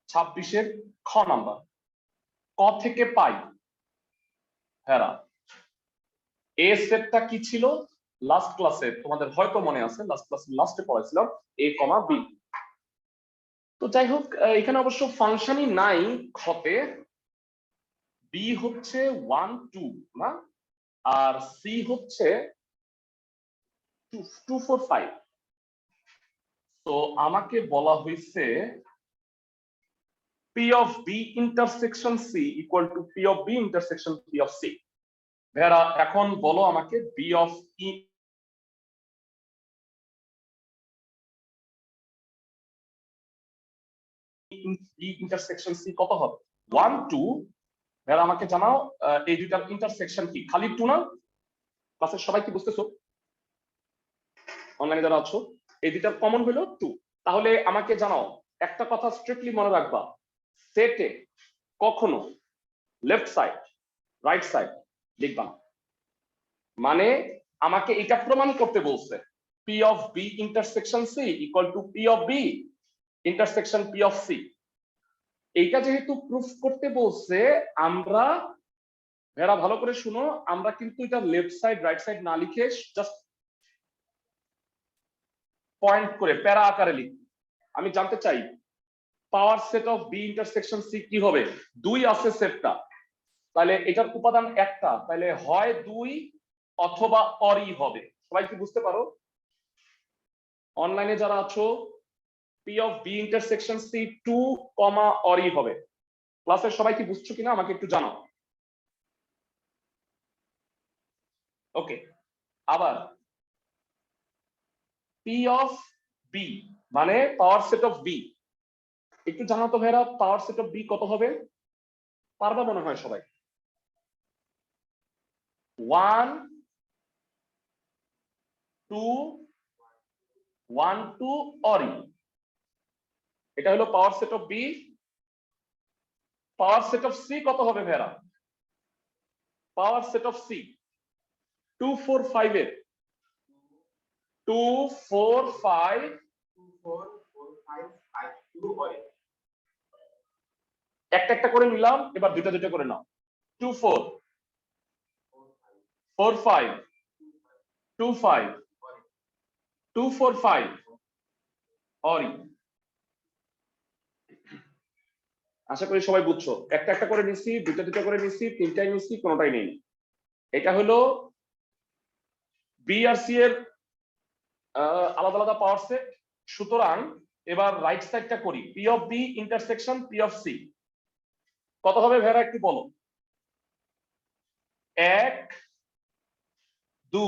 26-এর খ নাম্বার, ক থেকে পাই হেরা এ সেটটা কি ছিল লাস্ট ক্লাসে তোমাদের হয়তো মনে আছে, লাস্ট ক্লাসে লাস্টে পড়াইছিলাম a, b। তো যাই হোক, এখানে অবশ্য ফাংশনই নাই খতে। বি হচ্ছে 1 2 না, আর সি হচ্ছে 2 4 5। তো আমাকে বলা হয়েছে P of B intersection C equal to P of B intersection P of C। ভেরা এখন বলো আমাকে B of E intersection C কত হবে? 1 2। ভেরা আমাকে জানাও এই দুইটার ইন্টারসেকশন কি? খালি 2 না? ক্লাসের সবাই কি বুঝতেছো? অনলাইনে যারা আছো, এই দুইটার কমন হলো 2। তাহলে আমাকে জানাও, একটা কথা স্ট্রিক্টলি মনে রাখবা, সেটে কখনো লেফট সাইড রাইট সাইড লিখবা না। মানে আমাকে এটা প্রমাণ করতে বলছে P of B intersection C equal to P of B intersection P of C। এইটা যেহেতু প্রুফ করতে বলছে, আমরা ভেড়া ভালো করে শুনো, আমরা কিন্তু এটা লেফট সাইড রাইট সাইড না লিখে জাস্ট পয়েন্ট করে প্যারা আকারে লিখি। আমি জানতে চাই power set of B intersection C কি হবে? 2 আছে সেটটা, তাহলে এটার উপাদান একটা, তাহলে হয় 2 অথবা অরই হবে। সবাই কি বুঝতে পারো? অনলাইনে যারা আছো, P of B intersection C 2, অরই হবে। ক্লাসের সবাই কি বুঝছো কিনা আমাকে একটু জানাও। ওকে, আবার P of B মানে পাওয়ার সেট অফ বি। একটু জানাও তো ভাইরা, পাওয়ার সেট অফ বি কত হবে? পারবা মনে হয় সবাই। 1 2 1 2 অরি, এটা হলো power set of B. Power set of C কত হবে ভাইরা? পাওয়ার সেট অফ সি 2 4 5 এর 2 4 5 একটা একটা করে নিলাম, এবার দুইটা দুইটা করে নাও। 2 4 4 5 2 5 2 4 5 অরি। আশা করি সবাই বুঝছো। একটা একটা করে নিচ্ছি, দুইটা দুইটা করে নিচ্ছি, তিনটাই নিচ্ছি, কোনোটাই নেই। এটা হলো বি আর সি এর আলাদা আলাদা পাওয়ার সেট। সুতরাং এবার রাইট সাইডটা করি, P of B intersection P of C কত হবে ভেরা একটু বলো। 1 2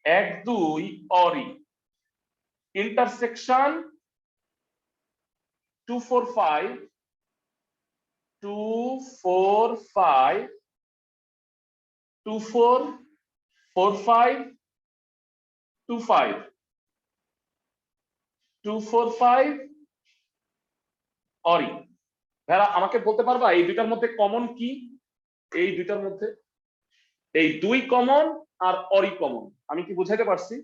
1 2 অরি ইন্টারসেকশন 2 4 5 2 4 5 2 4 4 5 2 5 2 4 5 অরি। ভাইরা আমাকে বলতে পারবা এই দুইটার মধ্যে কমন কি? এই দুইটার মধ্যে এই 2 কমন আর অরি কমন। আমি কি বুঝাইতে পারছি?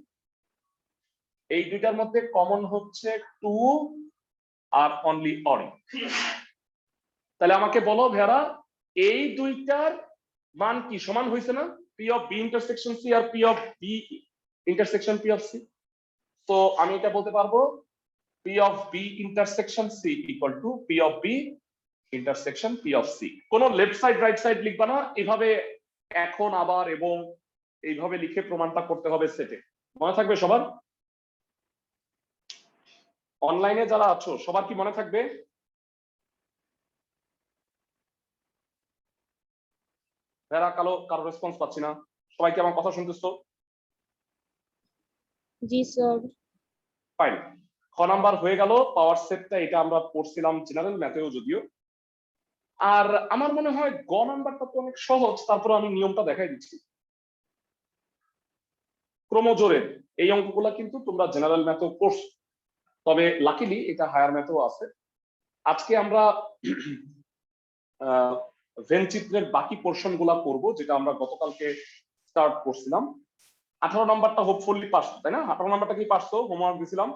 এই দুইটার মধ্যে কমন হচ্ছে 2 আর অনলি অরি। তাহলে আমাকে বলো ভাইরা, এই দুইটার মান কি সমান হয়েছে না? P of B intersection C আর P of B intersection P of C. তো আমি এটা বলতে পারবো P of B intersection C equal to P of B intersection P of C. কোন লেফট সাইড রাইট সাইড লিখবা না, এভাবে এখন আবার এবং এইভাবে লিখে প্রমাণটা করতে হবে সেটে। মনে থাকবে সবার? অনলাইনে যারা আছো সবার কি মনে থাকবে? যারা কারো রেসপন্স পাচ্ছি না। সবাই কি আমার কথা শুনতেছো? জি স্যার। ফাইন। খ নাম্বার হয়ে গেল। পাওয়ার সেটটা এটা আমরা পড়ছিলাম জেনারেল ম্যাথেও যদিও। আর আমার মনে হয় গ নাম্বারটা তো অনেক সহজ, তারপর আমি নিয়মটা দেখাই দিচ্ছি। ক্রমজোরের এই অঙ্কগুলা কিন্তু তোমরা জেনারেল ম্যাথেও পড়ছো, তবে লাকিলি এটা হায়ার ম্যাথেও আছে। আজকে আমরা ভেন চিত্রের বাকি পোর্শন গুলা করবো, যেটা আমরা গতকালকে স্টার্ট করছিলাম। 18 নাম্বারটা হোপফুলি পারছো, তাই না? 18 নাম্বারটা কি পারছো? হোমওয়ার্ক দিছিলাম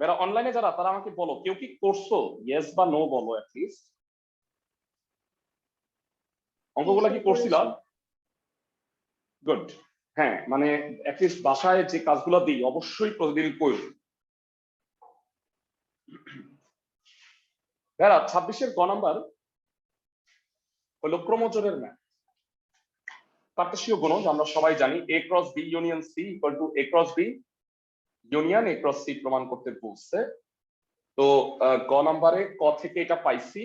যারা অনলাইনে, যারা তারা আমাকে বলো কেউ কি করছো, ইয়েস বা নো বলো অ্যাটলিস্ট। অঙ্কগুলা কি করছিলা? গুড। হ্যাঁ, মানে অ্যাটলিস্ট বাসায় যে কাজগুলো দিই অবশ্যই প্রতিদিন করো। ভাইরা 26-এর গ নাম্বার হলো ক্রমজোরের ম্যাথ। কার্টেসীয় গুণ আমরা সবাই জানি, a cross b union c equal to a cross b union a cross c প্রমাণ করতে বলছে। তো গ নাম্বারে ক থেকে এটা পাইছি।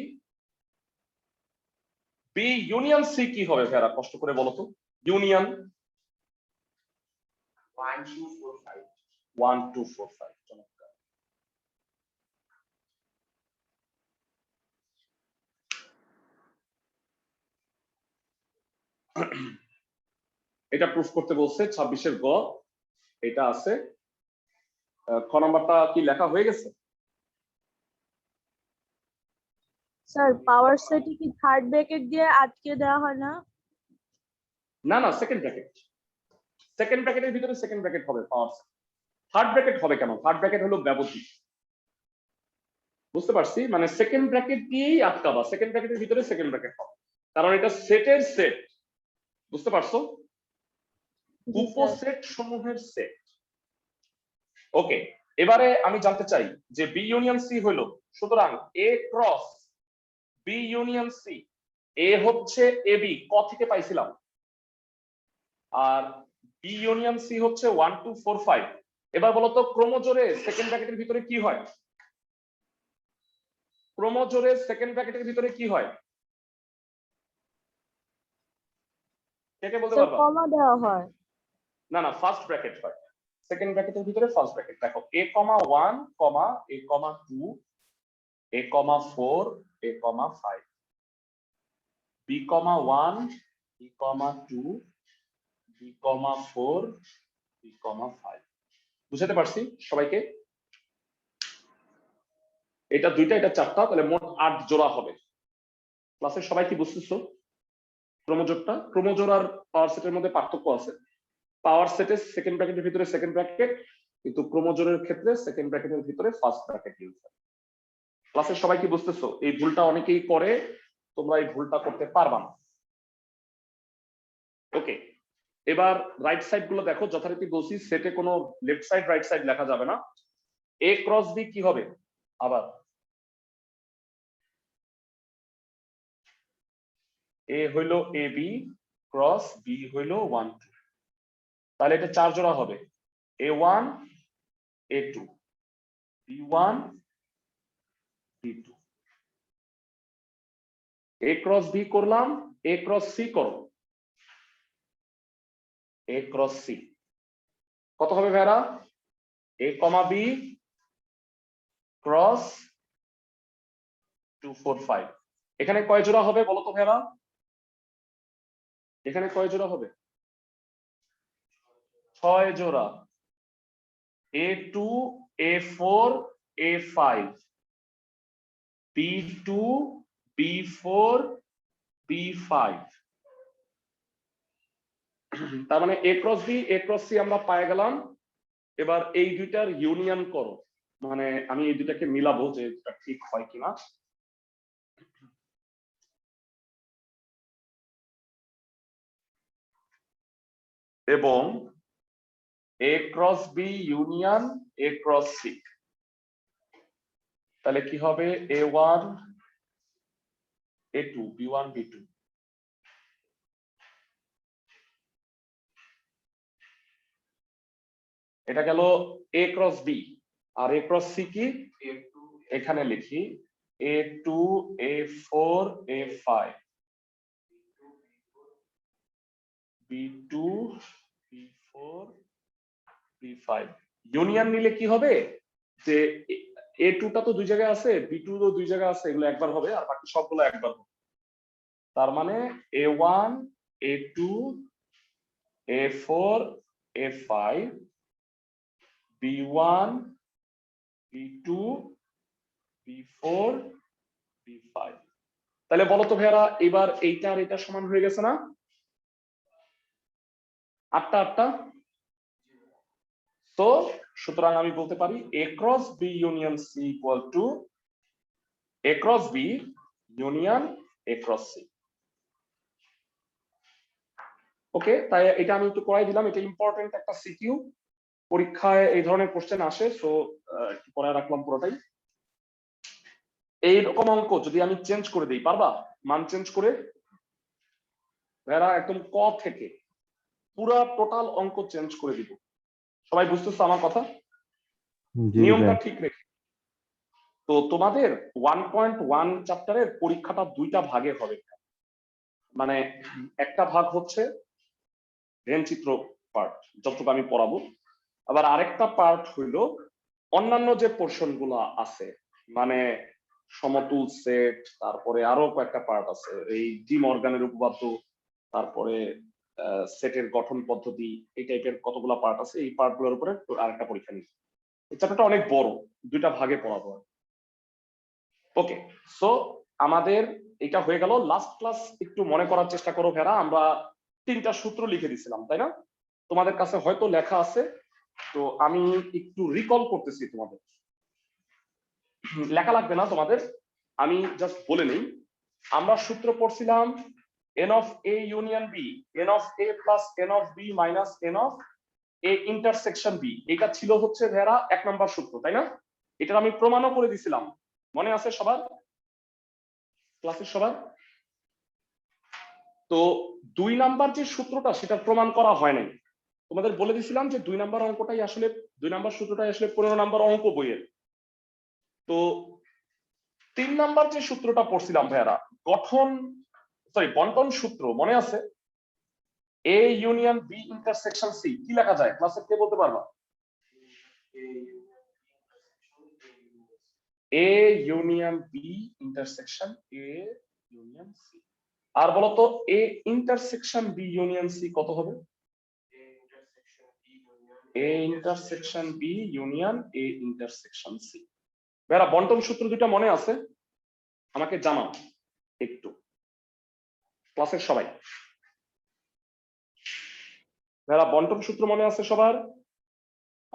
b ইউনিয়ন c কি হবে ভাইরা, কষ্ট করে বলো তো। ইউনিয়ন 1 2 4 5। চমৎকার। এটা প্রুফ করতে বলছে 26-এর গ, এটা আছে। খ নাম্বারটা কি লেখা হয়ে গেছে? স্যার পাওয়ার সেটে কি থার্ড ব্র্যাকেট দিয়ে আটকে দেওয়া হয় না? না না, সেকেন্ড ব্র্যাকেট। সেকেন্ড ব্র্যাকেটের ভিতরে সেকেন্ড ব্র্যাকেট হবে পাওয়ার সেট। থার্ড ব্র্যাকেট হবে কেন? থার্ড ব্র্যাকেট হলো ব্যবধি। বুঝতে পারছি, মানে সেকেন্ড ব্র্যাকেট দিয়েই আটকাবা, সেকেন্ড ব্র্যাকেটের ভিতরে সেকেন্ড ব্র্যাকেট হবে, কারণ এটা সেটের সেট। বুঝতে পারছো? উপসেট সমূহের সেট। ওকে, এবারে আমি জানতে চাই যে বি ইউনিয়ন সি হলো, সুতরাং এ ক্রস বি ইউনিয়ন সি, এ হচ্ছে এ বি ক থেকে পাইছিলাম, আর বি ইউনিয়ন সি হচ্ছে 1 2 4 5। এবার বলো তো ক্রমজোরে সেকেন্ড ব্র্যাকেটের ভিতরে কি হয়? ক্রমজোরে সেকেন্ড ব্র্যাকেটের ভিতরে কি হয়? কে বলতে পারবা? কমা দেওয়া হয়। না না, ফার্স্ট ব্র্যাকেট হয়। সেকেন্ড ব্র্যাকেটের ভিতরে ফার্স্ট ব্র্যাকেট। দেখো a, 1, a, 2, a, 4, a, 5, b, 1, b, 2, b, 4, b, 5। বুঝাতে পারছি সবাইকে? এটা দুইটা, এটা চারটা, তাহলে মোট 8 জোড়া হবে। ক্লাসের সবাই কি বুঝতেছো ক্রমজোড়টা? ক্রমজোড় আর পাওয়ার সেটের মধ্যে পার্থক্য আছে। পাওয়ার সেটের সেকেন্ড ব্র্যাকেটের ভিতরে সেকেন্ড ব্র্যাকেট, কিন্তু ক্রমজোড়ের ক্ষেত্রে সেকেন্ড ব্র্যাকেটের ভিতরে ফার্স্ট ব্র্যাকেট ইউজ হয়। ক্লাসের সবাই কি বুঝতেছো? এই ভুলটা অনেকেই করে, তোমরা এই ভুলটা করতে পারবা না। ওকে, এবার রাইট সাইড গুলো দেখো, যথারীতি বলছি সেটে কোনো লেফট সাইড রাইট সাইড লেখা যাবে না। এ ক্রস বি কি হবে? আবার এ হইলো এ বি ক্রস বি হইলো 1 2, তাহলে এটা 4 জোড়া হবে। A1 A2 B1 B2। এ ক্রস বি করলাম, এ ক্রস সি করো, এ ক্রস সি কত হবে ভাইরা? এ কমা বি ক্রস 2 4 5। এখানে কয় জোড়া হবে বলো তো ভাইরা? এখানে কয় জোড়া হবে? 6 জোড়া। A2 A4 A5 B2 B4 B5। তার মানে এ cross B A cross C আমরা পায়ে গেলাম। এবার এই দুইটার ইউনিয়ন করো, মানে আমি এই দুটাকে মিলাবো যে এটা ঠিক হয় কিনা। এবং A cross B union A cross C, তাহলে কি হবে? A1 A2 B1 B2। এটা গেল এ ক্রস বি। আর এ ক্রস সি কি? এখানে লিখি A2 A4 A5 B2 B4 B5। Union নিলে কি হবে যে A2 টা তো দুই জায়গায় আছে, B2 তো দুই জায়গায় আছে, এগুলো একবার হবে আর বাকি সবগুলো একবার হবে। তার মানে A1 A2 A4 A5 B1 B2 B4 B5। তাহলে বলো তো ভাইয়ারা, এবার এইটা আর এটা সমান হয়ে গেছে না? 8টা 8টা। তো সুতরাং আমি বলতে পারি a cross b union c equal to a cross b union a cross c। ওকে, তাই এটা আমি একটু করাই দিলাম, এটা ইম্পর্টেন্ট একটা সিকিউ, পরীক্ষায় এই ধরনের কোশ্চেন আসে, সো একটু পড়ায় রাখলাম পুরোটাই। এইরকম অঙ্ক যদি আমি চেঞ্জ করে দিই, পারবা মান চেঞ্জ করে? একদম ক থেকে পুরা টোটাল অঙ্ক চেঞ্জ করে দিব। সবাই বুঝতেছো আমার কথা? নিয়মটা ঠিক রেখে। তো তোমাদের 1.1 চ্যাপ্টারের পরীক্ষাটা দুইটা ভাগে হবে। মানে একটা ভাগ হচ্ছে রেনচিত্র পার্ট, যতটুকু আমি পড়াবো, আবার আরেকটা পার্ট হইলো অন্যান্য যে পোর্শন গুলা আছে, মানে সমতুল সেট, তারপরে আরো কয়েকটা পার্ট আছে, এই ডি মর্গানের উপপাদ্য, তারপরে সেটের গঠন পদ্ধতি, এই টাইপের কতগুলা পার্ট আছে, এই পার্ট গুলোর উপরে আরেকটা পরীক্ষা নিচ্ছে। এই চ্যাপ্টারটা অনেক বড়, দুইটা ভাগে পড়াবো। ওকে, সো আমাদের এটা হয়ে গেল। লাস্ট ক্লাস একটু মনে করার চেষ্টা করো ভেরা, আমরা 3টা সূত্র লিখে দিছিলাম, তাই না? তোমাদের কাছে হয়তো লেখা আছে, তো আমি একটু রিকল করতেছি তোমাদের। লেখা লাগবে না তোমাদের, আমি জাস্ট বলে নেই। আমরা সূত্র পড়ছিলাম n of a union b, n of a plus n of b minus n of a intersection b, এটা ছিল হচ্ছে ভেরা 1 নম্বর সূত্র, তাই না? এটা আমি প্রমাণও করে দিছিলাম, মনে আছে সবার? ক্লাসের সবার? তো 2 নাম্বার যে সূত্রটা, সেটা প্রমাণ করা হয় নাই। তোমাদের বলে দিছিলাম যে 2 নাম্বার অঙ্কটাই আসলে, 2 নাম্বার সূত্রটাই আসলে 15 নাম্বার অঙ্ক বইয়ের। তো 3 নাম্বার যে সূত্রটা পড়ছিলাম ভাইয়ারা, বন্টন সূত্র মনে আছে? A union B intersection C, কি লেখা যায় ক্লাসে, কে বলতে পারবা? A union B intersection A union C. আর বলতো A intersection B union C কত হবে? A intersection B union A intersection C. ভাইয়ারা বন্টন সূত্র দুটো মনে আছে? আমাকে জানাও একটু, ক্লাসের সবাই। ভাইয়ারা বন্টন সূত্র মনে আছে সবার,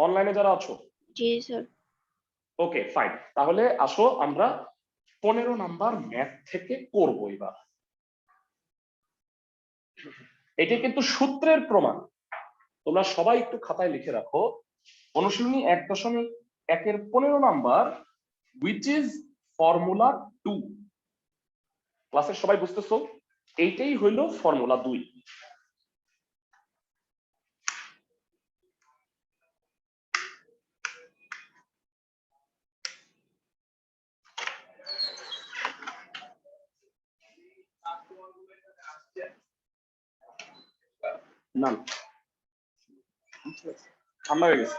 অনলাইনে যারা আছো? জি স্যার। ওকে ফাইন, তাহলে আসো আমরা 15 নাম্বার ম্যাথ থেকে করব এবার। এটি কিন্তু সূত্রের প্রমাণ, তোমরা সবাই একটু খাতায় লিখে রাখো। অনুশীলনী 1.1 15 নাম্বার, which is ফর্মুলা 2। ক্লাসের সবাই বুঝতেছো? এইটাই হইল ফর্মুলা 2। না ঠান্ডা হয়ে গেছে।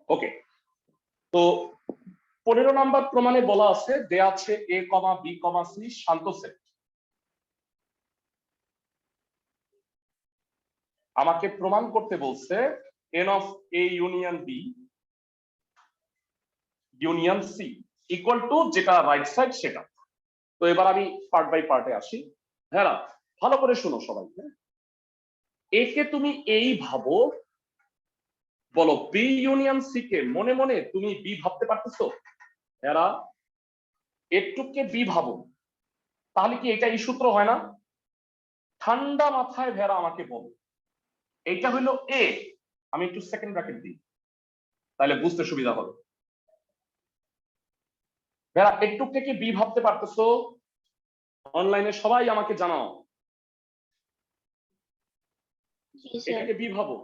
ওকে, তো 15 নাম্বার প্রমাণে বলা আছে, দেয়া আছে a, b, c শান্ত সেট। আমাকে প্রমাণ করতে বলছে n of a union b union c equal to, যেটা রাইট সাইড সেটা। তো এবার আমি পার্ট বাই পার্টে আসি। হ্যাঁ, ভালো করে শোনো সবাই। একে তুমি এই ভাবো, বলো বি ইউনিয়ন সি কে মনে মনে তুমি বি ভাবতে পারতেছো? এরা একটুকে বি ভাবো, তাহলে কি এটা এই সূত্র হয় না? ঠান্ডা মাথায় ভেড়া আমাকে বলো, এইটা হইলো এ, আমি একটু সেকেন্ড ব্র্যাকেট দিই তাহলে বুঝতে সুবিধা হবে। ভেড়া একটুকে কি বি ভাবতে পারতেছো? অনলাইনে সবাই আমাকে জানাও। এটাকে বি ভাবো,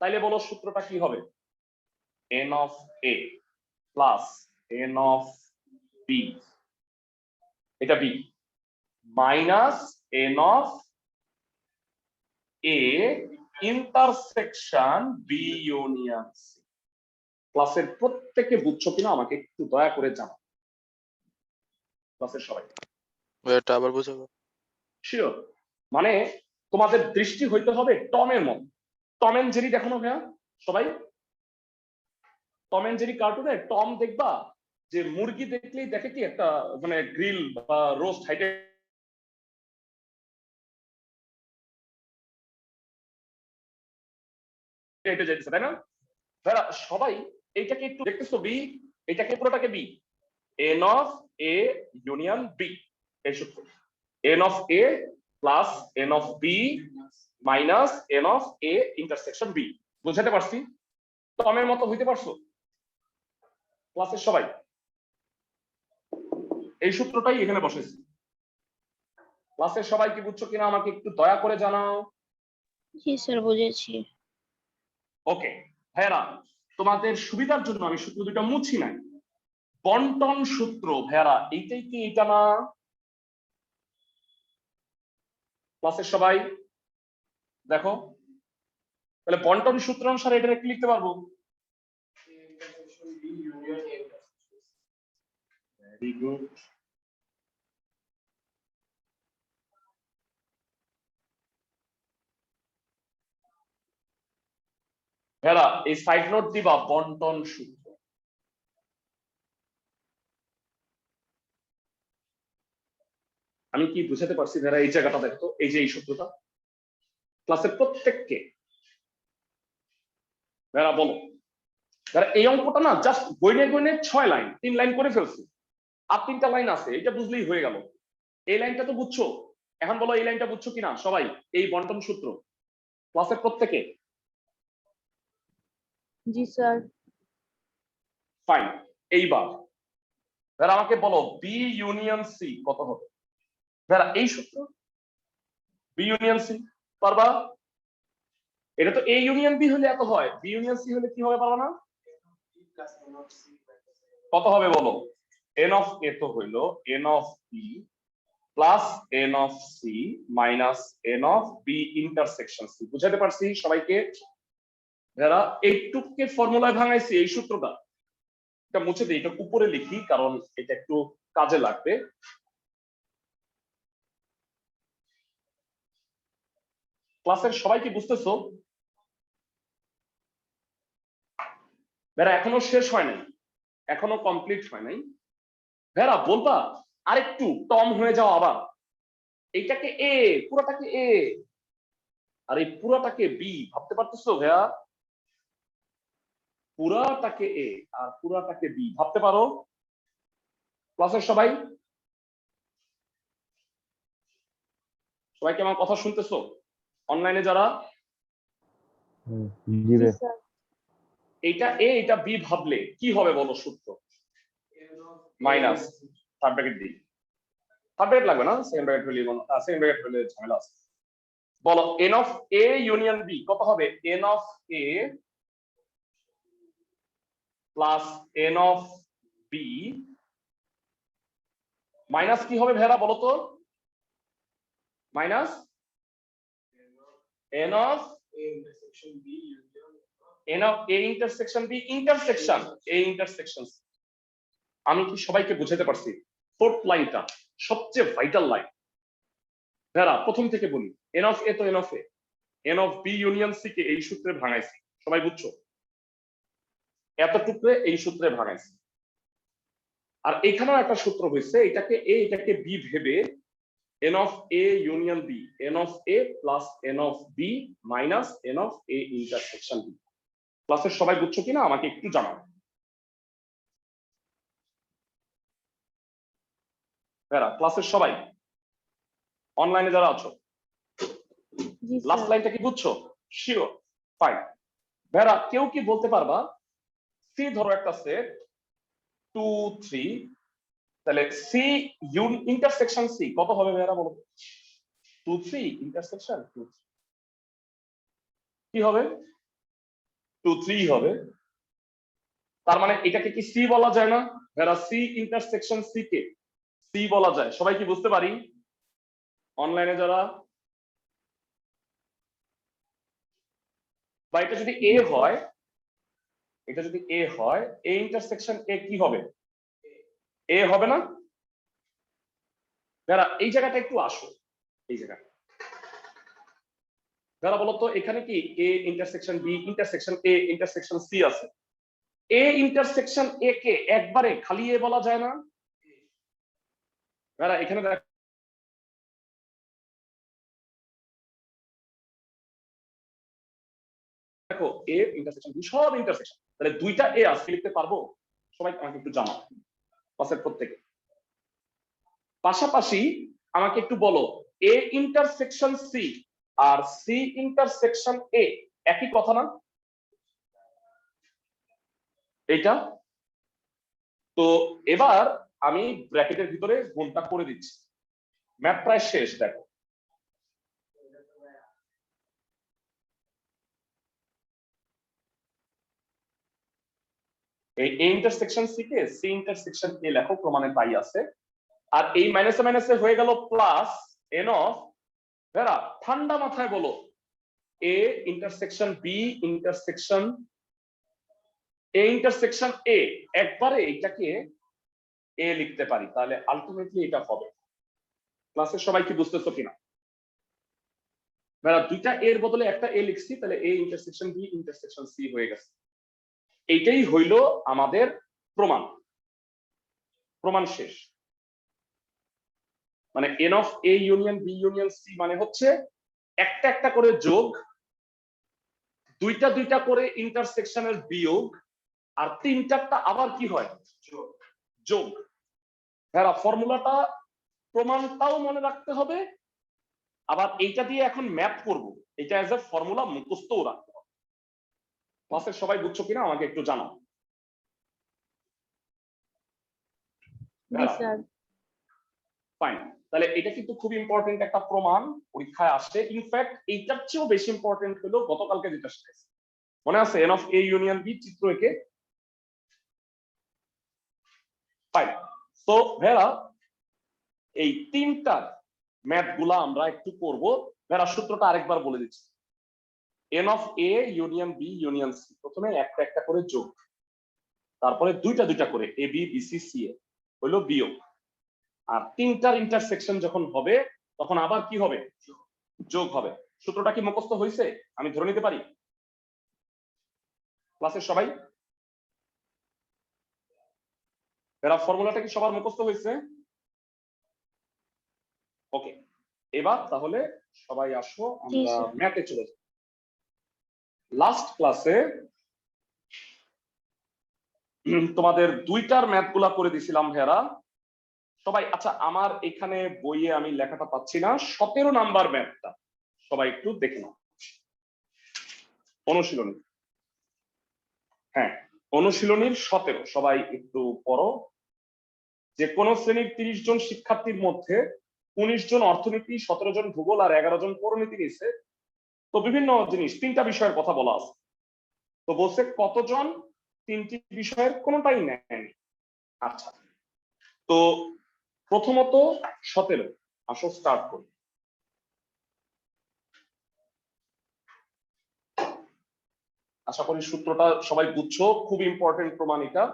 তাইলে বলো সূত্রটা কি হবে? n of a plus n of b, এটা B, minus n of a intersection B union C. ক্লাসের প্রত্যেকে বুঝছো কিনা আমাকে একটু দয়া করে জানাও, ক্লাসের সবাই। এটা আবার বুঝাবো? শিওর, মানে তোমাদের দৃষ্টি হইতে হবে টমের মত। টম এন্ড জেরি দেখো না ভাইয়া সবাই? টম এন্ড জেরি কার্টুনে টম দেখবা যে মুরগি দেখলেই দেখে কি একটা মানে গ্রিল বা রোস্ট হাইটে হেঁটে যাইতেছে, তাই না? ভাইরা সবাই এইটাকে একটু দেখতেছো, বি এটাকে পুরোটাকে B, N of A union B, এই সূত্র n of A plus N of B minus N of A intersection B. বুঝাতে পারছি? টমের মতো হইতে পারছো ক্লাসের সবাই? এই সূত্রটাই এখানে বসেছি। ক্লাসের সবাই কি বুঝছো কিনা আমাকে একটু দয়া করে জানাও। জি স্যার, বুঝেছি। ওকে ভাইয়ারা, তোমাদের সুবিধার জন্য আমি সূত্র দুটো মুছি নাই। বন্টন সূত্র ভাইয়ারা, এইটাই কি এটা না? ক্লাসের সবাই দেখো, তাহলে বন্টন সূত্র অনুসারে এটা কি লিখতে পারবো? Very good. ভাইয়ারা এই সাইড নোট দিবা বন্টন সূত্র। আমি কি বুঝাতে পারছি ভাইয়ারা? এই জায়গাটা দেখো, এই যে এই সূত্রটা ক্লাসের প্রত্যেককে ভাইয়ারা বলো। ভাইয়ারা এই অঙ্কটা না জাস্ট গইনে গইনে 6 লাইন, 3 লাইন করে ফেলছি, আর 3টা লাইন আছে, এটা বুঝলেই হয়ে গেল। এই লাইনটা তো বুঝছো, এখন বলো এই লাইনটা বুঝছো কিনা সবাই? এই বন্টন সূত্র ক্লাসের প্রত্যেকে? জি স্যার। ফাইন। এইবার ভাইয়ারা আমাকে বলো বি ইউনিয়ন সি কত হবে? ভাইয়ারা এই সূত্র বি ইউনিয়ন সি পারবা? এটা তো এ ইউনিয়ন বি হলে এত হয়, বি ইউনিয়ন সি হলে কি হবে পারবা না? কত হবে বলো? এন অফ এ তো হইলো N of B plus N of C minus N of B intersection C. বুঝাতে পারছি সবাইকে? যারা এইটুককে ফর্মুলায় ভাঙাইছি এই সূত্রটা, এটা মুছে দিই, এটা উপরে লিখি কারণ এটা একটু কাজে লাগবে। ক্লাসের সবাই কি বুঝতেছো? ভাইরা এখনো শেষ হয় নাই, এখনো কমপ্লিট হয় নাই। ভাইরা বলবা আরেকটু টম হয়ে যাও আবার, এইটাকে এ, পুরোটাকে এ, আর এই পুরোটাকে বি ভাবতে পারতেছো ভাইয়া? পুরাটাকে এ আর পুরাটাকে বি ভাবতে পারো? ক্লাসের সবাই সবাইকে আমার কথা শুনতেছো? অনলাইনে যারা, জি স্যার। এইটা এ এটা বি ভাবলে কি হবে বলো সূত্র? মাইনাস থার্ড ব্র্যাকেট দিই, থার্ড ব্র্যাকেট লাগবে না, সেকেন্ড ব্র্যাকেট হলে সেকেন্ড ব্র্যাকেট হলে ঝামেলা আছে। বলো N of A union B কত হবে? N of A plus N of B minus কি হবে ভেরা বলো তো? Minus N of N of A intersection B intersection A intersection. আমি কি সবাইকে বুঝাতে পারছি? ফোর্থ লাইনটা সবচেয়ে ভাইটাল লাইন। ভেরা প্রথম থেকে বলি, এন অফ এ তো n of A, n of B union C কে এই সূত্রে ভাঙাইছি, সবাই বুঝছো? এতটুকু এই সূত্রে ভাঙাইছি। আর এখানেও একটা সূত্র হয়েছে, এটাকে এ এটাকে বি ভেবে N of A union B, N of A plus N of B minus N of A intersection B. ক্লাসের সবাই বুঝছো কিনা আমাকে একটু জানাও। ভেরা ক্লাসের সবাই অনলাইনে যারা আছো জি লাস্ট স্যার। লাইনটা কি বুঝছো? শিওর? ফাইন। ভেরা কেউ কি বলতে পারবা সি ধরো একটা সেট 2 3, তাহলে সি ইন্টারসেকশন সি কত হবে ভেরা বলো? 2 3 ইন্টারসেকশন 2 কি হবে? 2 3 হবে। তার মানে এটাকে কি সি বলা যায় না? ভেরা সি ইন্টারসেকশন সি কে সি বলা যায়, সবাই কি বুঝতে পারি? অনলাইনে যারা, বা এটা যদি এ হয়, এটা যদি এ হয় এ ইন্টারসেকশন এ কি হবে? এ হবে না? যারা এই জায়গাটা একটু আসো, এই জায়গা যারা বলতো এখানে কি A intersection B intersection A intersection C আছে, এ ইন্টারসেকশন এ কে একবারে খালি এ বলা যায় না? এখানে দেখো এ ইন্টারসেকশন বি সব ইন্টারসেকশন, তাহলে দুইটা এ আজকে লিখতে পারবো? সবাই আমাকে একটু জানাও ক্লাসের প্রত্যেকে। পাশাপাশি আমাকে একটু বলো এ ইন্টারসেকশন সি আর সি ইন্টারসেকশন এ একই কথা না? এইটা তো এবার আমি ব্র্যাকেটের ভিতরে গুণটা করে দিচ্ছি। ম্যাথ প্রায় শেষ। দেখো এই এ ইন্টারসেকশন সি কে সি ইন্টারসেকশন এ লেখো, প্রমাণে তাই আছে। আর এই মাইনাসে মাইনাসে হয়ে গেল প্লাস এন অফ, ভেরা ঠান্ডা মাথায় বলো A intersection B intersection A intersection A একবারে এটাকে এ লিখতে পারি, তাহলে আলটিমেটলি এটা হবে। ক্লাসের সবাই কি বুঝতেছো কিনা? ভেরা দুইটা এর বদলে একটা এ লিখছি, তাহলে A intersection B intersection C হয়ে গেছে। এইটাই হইল আমাদের প্রমাণ। প্রমাণ শেষ। মানে N of A union B union C মানে হচ্ছে একটা একটা করে যোগ, দুইটা দুইটা করে ইন্টারসেকশনের বিয়োগ, আর তিন চারটা আবার কি হয় যোগ। হ্যাঁ, ফর্মুলাটা প্রমাণটাও মনে রাখতে হবে, আবার এইটা দিয়ে এখন ম্যাথ করব, এটা এজ এ ফর্মুলা মুখস্থও রাখতে হবে। ক্লাসের সবাই বুঝছো কিনা আমাকে একটু জানাও। ফাইন, তাহলে এটা কিন্তু খুব ইম্পর্টেন্ট একটা প্রমাণ, পরীক্ষায় আসে। ইনফ্যাক্ট এইটার চেয়েও বেশি ইম্পর্টেন্ট হলো গতকালকে যেটা শিখেছি, মনে আছে N of A union B চিত্র এঁকে। ফাইন, তো ভেরা এই তিনটা ম্যাথ গুলা আমরা একটু করব। ভেরা সূত্রটা আরেকবার বলে দিচ্ছি, N of A union B union C, প্রথমে একটা একটা করে যোগ, তারপরে দুইটা দুইটা করে A B B C C A হইলো বিয়োগ, আর তিনটার ইন্টারসেকশন যখন হবে তখন আবার কি হবে যোগ হবে। সূত্রটা কি মুখস্থ হয়েছে আমি ধরে নিতে পারি? ক্লাসের সবাই এরা ফর্মুলাটা কি সবার মুখস্থ হয়েছে? ওকে, এবার তাহলে সবাই আসো আমরা ম্যাথে চলে যাই। লাস্ট ক্লাসে তোমাদের দুইটার ম্যাথ গুলা করে দিছিলাম হেরা সবাই। আচ্ছা, আমার এখানে বইয়ে আমি লেখাটা পাচ্ছি না, 17 নাম্বার ম্যাথটা সবাই একটু দেখে নাও। অনুশীলনী, হ্যাঁ অনুশীলনীর 17, সবাই একটু পড়ো। যে কোন শ্রেণীর 30 জন শিক্ষার্থীর মধ্যে 19 জন অর্থনীতি, 17 জন ভূগোল আর 11 জন পরিমিতি নিয়েছে। তো বিভিন্ন জিনিস, তিনটা বিষয়ের কথা বলা আছে। তো বলছে কতজন তিনটি বিষয়ের কোনটাই নেয়নি। আচ্ছা, তো প্রথমত 17, আসো স্টার্ট করি। আশা করি সূত্রটা সবাই বুঝছো, খুব ইম্পর্টেন্ট প্রমাণ এটা।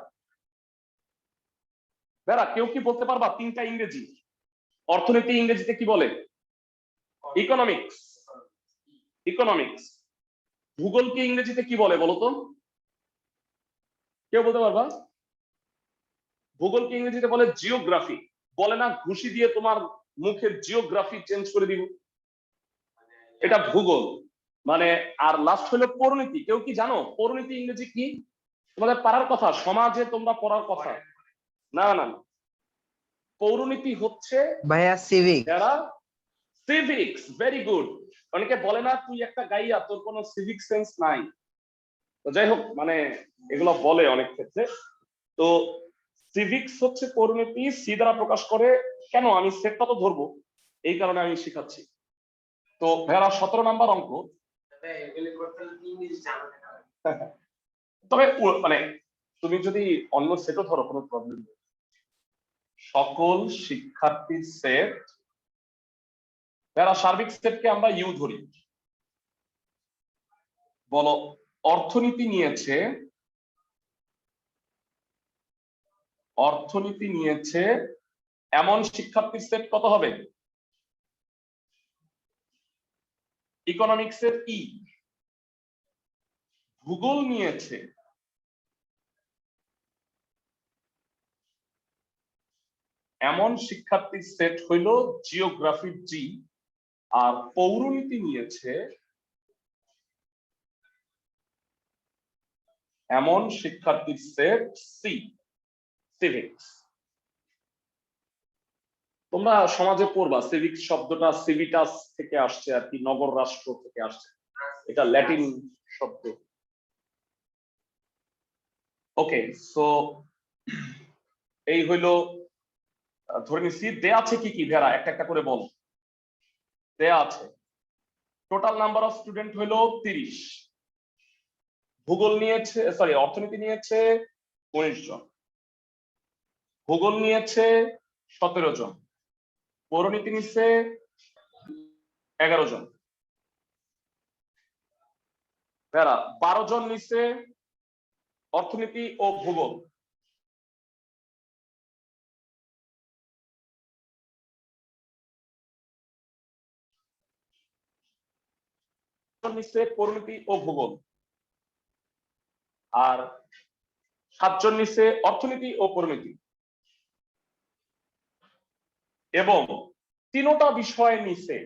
বেড়া কেউ কি বলতে পারবা তিনটা ইংরেজি? অর্থনীতি ইংরেজিতে কি বলে? ইকোনমিক্স। ইকোনমিক্স। ভূগোলকে ইংরেজিতে কি বলে বলো তো? কেউ বলতে পারবা? ভূগোলকে ইংরেজিতে বলে জিওগ্রাফি। বলে না ঘুষি দিয়ে তোমার মুখের জিওগ্রাফি চেঞ্জ করে দিব, এটা ভূগোল। মানে আর লাস্ট হলো পরিণতি। কেউ কি জানো পরিণতি ইংরেজি কি? তোমাদের পারার কথা, সমাজে তোমরা পড়ার কথা। না না না, পৌরনীতি হচ্ছে ভাইয়া সিভিক। যারা সিভিক্স, ভেরি গুড। অনেকে বলে না তুই একটা গাইয়া, তোর কোনো সিভিক সেন্স নাই। তো যাই হোক, মানে এগুলো বলে অনেক ক্ষেত্রে। তো সিভিক্স হচ্ছে পরিণতি, সি দ্বারা প্রকাশ করে। কেন আমি সেটটা তো ধরবো, এই কারণে আমি শিখাচ্ছি। তো ভাইয়ারা 17 নাম্বার অঙ্ক। তবে মানে তুমি যদি অন্য সেটও ধরো কোনো প্রবলেম নেই। সকল শিক্ষার্থীর সেট, যারা সার্বিক সেটকে আমরা ইউ ধরি। বলো অর্থনীতি নিয়েছে, অর্থনীতি নিয়েছে এমন শিক্ষার্থীর সেট কত হবে? ইকোনমিক্সের ই। ভূগোল নিয়েছে এমন শিক্ষার্থীর সেট হইল জিওগ্রাফি জি, আর পৌরনীতি নিয়েছে এমন শিক্ষার্থীর সেট সি, সিভিক্স। তোমরা সমাজে পড়বা সিভিক্স শব্দটা সিভিটাস থেকে আসছে আর কি, নগর রাষ্ট্র থেকে আসছে, এটা ল্যাটিন শব্দ। ওকে, সো এই হইল, ধরে নিচ্ছি দেয়া আছে কি কি ভেড়া, একটা একটা করে বল। দেয়া আছে টোটাল নাম্বার অফ স্টুডেন্ট হইল 30, ভূগোল নিয়েছে, সরি অর্থনীতি নিয়েছে 19 জন, ভূগোল নিয়েছে 17 জন, পৌরনীতি নিচ্ছে 11 জন, ভেড়া 12 জন নিচ্ছে অর্থনীতি ও ভূগোল, নিচ্ছে পরিণতি ও ভূগোল, আর 7 জন নিচ্ছে অর্থনীতি ও পরিণতি, এবং তিনটা বিষয় নিচ্ছে,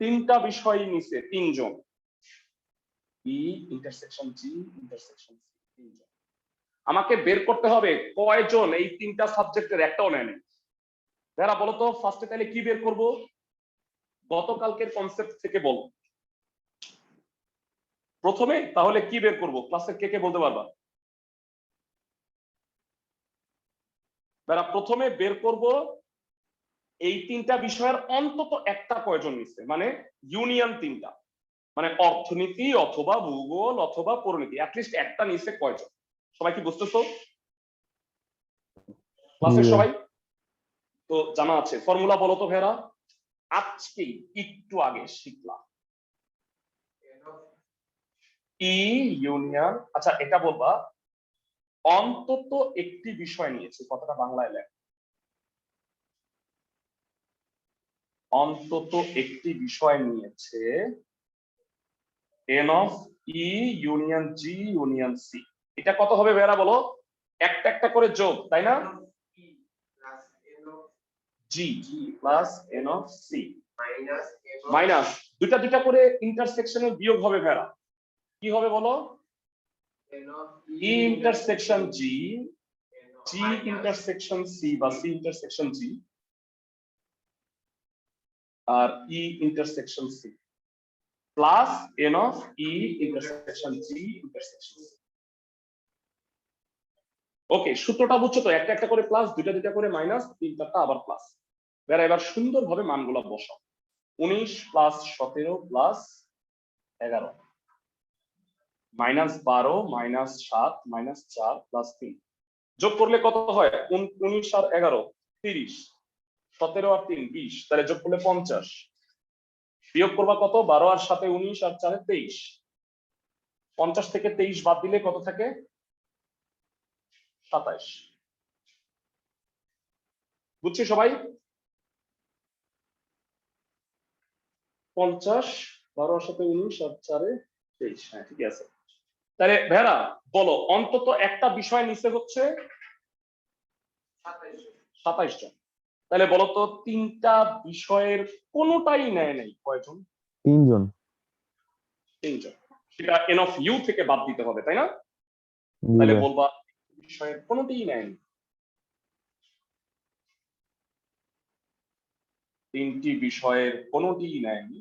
তিনটা বিষয় নিচ্ছে 3 জন, ই ইন্টারসেকশন জি ইন্টারসেকশন সি, 3 জন। আমাকে বের করতে হবে কয়জন এই তিনটা সাবজেক্টের একটাও নেয়নি। যারা বলো তো ফার্স্টে তাহলে কি বের করব, গতকালকের কনসেপ্ট থেকে বল প্রথমে, তাহলে কি বের করব ক্লাসের কে কে বলতে পারবা? যারা প্রথমে বের করব এই তিনটা বিষয়ের অন্তত একটা কয়জন নিচ্ছে, মানে ইউনিয়ন তিনটা, মানে অর্থনীতি অথবা ভূগোল অথবা পরিণতি, অ্যাটলিস্ট একটা নিচ্ছে কয়জন? সবাই কি বুঝতেছো ক্লাসের সবাই? তো জানা আছে ফর্মুলা বলো তো ভেরা, আজকেই একটু আগে শিখলাম ই ইউনিয়ন। আচ্ছা এটা বলবা অন্তত একটি বিষয় নিয়েছে, কথাটা বাংলায় লেখ, অন্তত একটি বিষয় নিয়েছে N of E union G union C. এটা কত হবে ভেরা বলো, একটা একটা করে যোগ, তাই না? G plus N of C minus দুইটা দুইটা করে ইন্টারসেকশনের বিয়োগ হবে ভেরা, কি হবে বলো? E intersection G, G intersection C বা সি ইন্টারসেকশন জি, আর E intersection C plus N of E intersection G intersection C. Okay, সূত্রটা বুঝছো তো, একটা একটা করে প্লাস, দুইটা দুইটা করে মাইনাস, তিন চারটা আবার প্লাস। এবার সুন্দরভাবে মানগুলো বসাও, 19 plus 17 plus 11 minus 12 minus 7 minus 4 plus 3, যোগ করলে কত হয়? 19 আর 11 30, 17 আর 3 20, তাহলে যোগ করলে 50, বিয়োগ করবা কত? 12 আর 7 19 আর 4 23, 50 থেকে 23 বাদ দিলে কত থাকে? 27। বুঝছি সবাই? 50, 12 আর 7 19 আর 4 23, হ্যাঁ ঠিক আছে। তাহলে ভেরা বলো অন্তত একটা বিষয় নিচে হচ্ছে 27 জন, তাহলে বলো তো তিনটা বিষয়ের কোনোটাই নেয় নাই কয়জন? 3 জন। 3 জন, সেটা এন অফ ইউ থেকে বাদ দিতে হবে তাই না? তাহলে বলবা বিষয়ের কোনোটাই নেয়নি, তিনটি বিষয়ের কোনোটিই নেয়নি,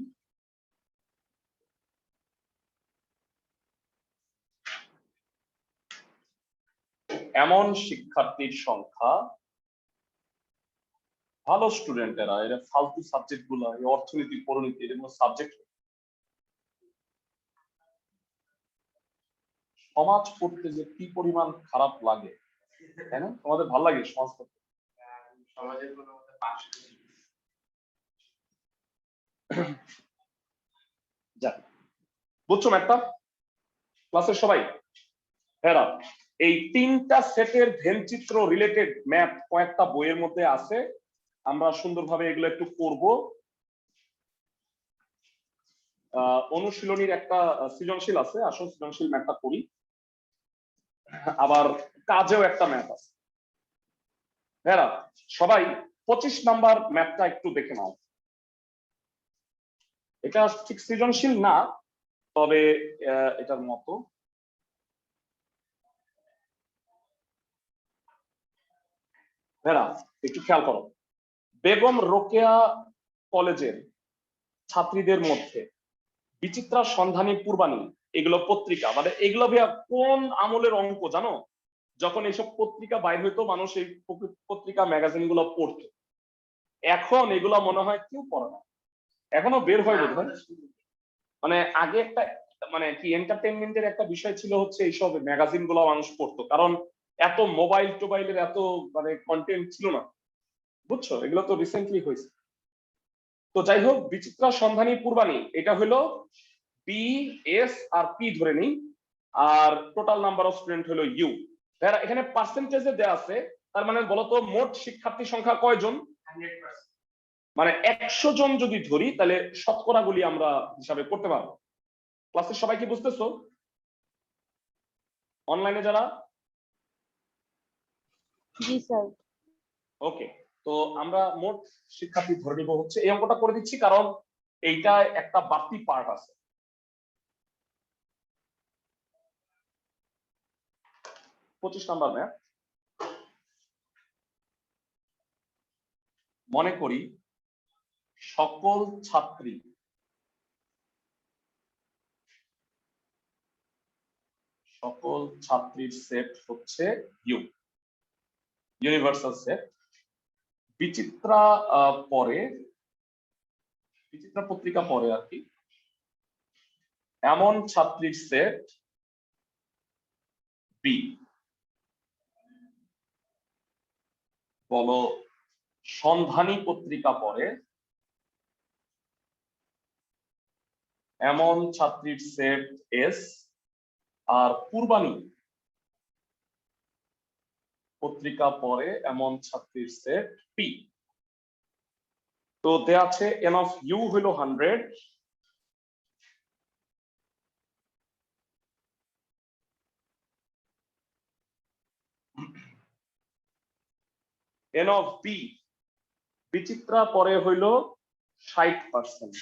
এমন শিক্ষার্থীর সংখ্যা, ভালো স্টুডেন্টেরা, এরা ফালতু সাবজেক্ট গুলো, অর্থনীতি পরিণতি এগুলো সাবজেক্ট, সমাজ পড়তে যে কি পরিমাণ খারাপ লাগে তাই না? তোমাদের ভালো লাগে সমাজ পড়তে? সমাজের কোনো যাক, বুঝছো ম্যাথটা ক্লাসের সবাই? হ্যাঁ, এই তিনটা সেটের ভেনচিত্র রিলেটেড ম্যাথ কয়েকটা বইয়ের মধ্যে আছে, আমরা সুন্দরভাবে এগুলো একটু করব। অনুশীলনীর একটা সৃজনশীল আছে, আসল সৃজনশীল ম্যাথটা করি, আবার কাজেও একটা ম্যাথ আছে। ভাইরা সবাই 25 নাম্বার ম্যাথটা একটু দেখে নাও। এটা ঠিক সৃজনশীল না, তবে এটার মতো। ভাইরা একটু খেয়াল করো, বেগম রোকেয়া কলেজের ছাত্রীদের মধ্যে বিচিত্রা সন্ধানী পূর্বাণী এগুলো পত্রিকা, মানে এগুলো ভাইয়া কোন আমলের অঙ্ক জানো? যখন এইসব পত্রিকা বাইর হইতো মানুষ এই পত্রিকা ম্যাগাজিন গুলো পড়তো। এখন এগুলো মনে হয় কেউ পড়ে না, এখনো বের হয় বোধ। মানে আগে একটা মানে কি এন্টারটেইনমেন্টের একটা বিষয় ছিল হচ্ছে এইসব ম্যাগাজিন গুলো মানুষ পড়তো, কারণ এত মোবাইল টোবাইলের এত মানে কন্টেন্ট ছিল না, বুঝছো? এগুলো তো রিসেন্টলি হয়েছে। তো যাই হোক, বিচিত্রা সন্ধানী পূর্বাণী এটা হলো বি এস আর পি ধরে নিই, আর টোটাল নাম্বার অফ স্টুডেন্ট হলো ইউ। এখানে পার্সেন্টেজে দেয়া আছে, তার মানে বলতো মোট শিক্ষার্থী সংখ্যা কয়জন? 100%। মানে 100 জন যদি ধরি তাহলে শতকরাগুলি আমরা হিসাবে করতে পারবো। ক্লাসের সবাই কি বুঝতেছো? অনলাইনে যারা? জি স্যার। ওকে, তো আমরা মোট শিক্ষার্থী ধরে নিব হচ্ছে, এই অঙ্কটা করে দিচ্ছি কারণ এইটা একটা বাড়তি পার্ট আছে। 25 নাম্বার ম্যাথ। মনে করি সকল ছাত্রীর সেট হচ্ছে ইউ, ইউনিভার্সাল সেট। বিচিত্রা পত্রিকা পরে আর কি, এমন ছাত্রীর সেট বি। বলো সন্ধানী পত্রিকা পরে এমন ছাত্রীর সেট এস, আর পূর্বাণী পত্রিকা পরে এমন ছাত্রীর সেট পি। তো দেয়া আছে এন অফ ইউ হইল 100, এন অফ বি বিচিত্রা পরে হইল 60%,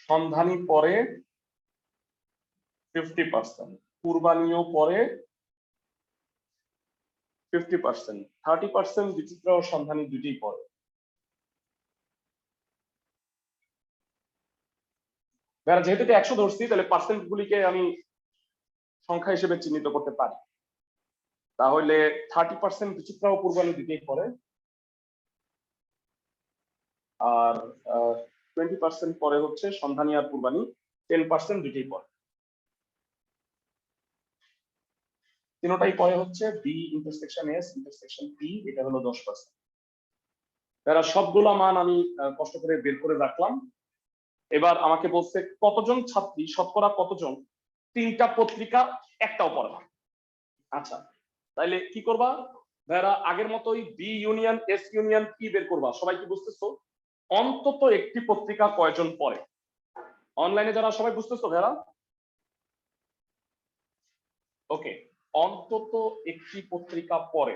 সন্ধানী পরে 50%, পূর্বাণীও পরে 50%, 30% বিচিত্রা ও সন্ধানী দুটোই পরে। যেহেতু 100 ধরছি তাহলে পার্সেন্ট গুলিকে আমি সংখ্যা হিসেবে চিহ্নিত করতে পারি। তাহলে 30% বিচিত্রা ও পূর্বাণী দুটোই পরে, আর 20% পরে হচ্ছে সন্ধানী আর পূর্বাণী, 10% দুটোই পরে। তিনটাই পরে হচ্ছে B intersection S intersection P, এটা হলো 10%। তারা সবগুলা মান আমি কষ্ট করে বের করে রাখলাম। এবার আমাকে বলছে কতজন ছাত্রী, শতকরা কতজন তিনটা পত্রিকা একটাও পড়ে না। আচ্ছা, তাইলে কি করবা ভাইরা? আগের মতোই B union S union P বের করবা। সবাই কি বুঝতেছো? অন্তত একটি পত্রিকা কয়জন পড়ে? অনলাইনে যারা সবাই বুঝতেছো ভাইরা? ওকে, অন্তত একটি পত্রিকা পড়ে।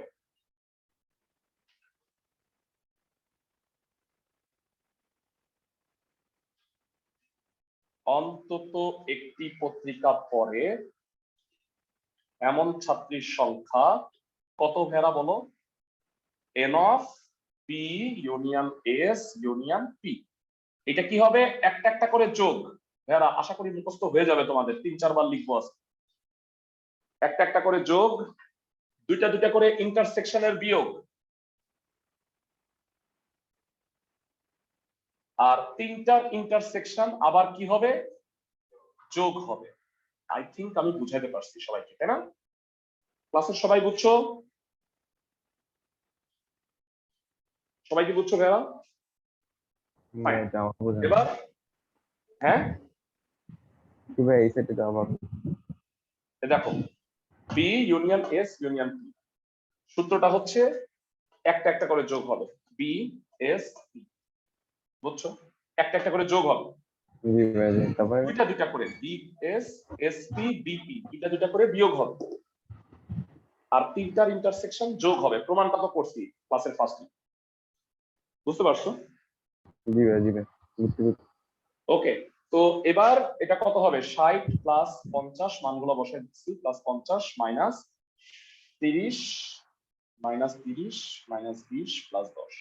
অন্তত একটি পত্রিকা পড়ে এমন ছাত্রীর সংখ্যা কত ভেড়া বলো? N of P union S union P. এটা কি হবে? একটা একটা করে যোগ। ভেড়া আশা করি মুখস্থ হয়ে যাবে তোমাদের, 3-4 বার লিখবো আজকে। একটা একটা করে যোগ, দুইটা দুইটা করে ইন্টারসেকশনের বিয়োগ, আর তিনটার ইন্টারসেকশন আবার কি হবে? যোগ হবে। আই থিংক আমি বুঝাইতে পারছি সবাইকে, তাই না? ক্লাসের সবাই বুঝছো? সবাই কি বুঝছো ভাইয়া? এবার হ্যাঁ দেখো, B union S union P, সূত্রটা হচ্ছে একটা একটা করে যোগ হবে, বি এস পি, বুঝছো? একটা একটা করে যোগ হবে, দুইটা দুইটা করে B S S P BP, দুইটা দুইটা করে বিয়োগ হবে। আর তিনটার ইন্টারসেকশন যোগ হবে, প্রমাণটা তো করছি ক্লাসের ফার্স্টে, বুঝতে পারছো? জি ভাই, জি ভাই, বুঝতে পেরেছি। ওকে, তো এবার এটা কত হবে? 60 প্লাস 50, মানগুলো বসাই দিচ্ছি, plus 50 minus 30 minus 30 minus 20 plus 10।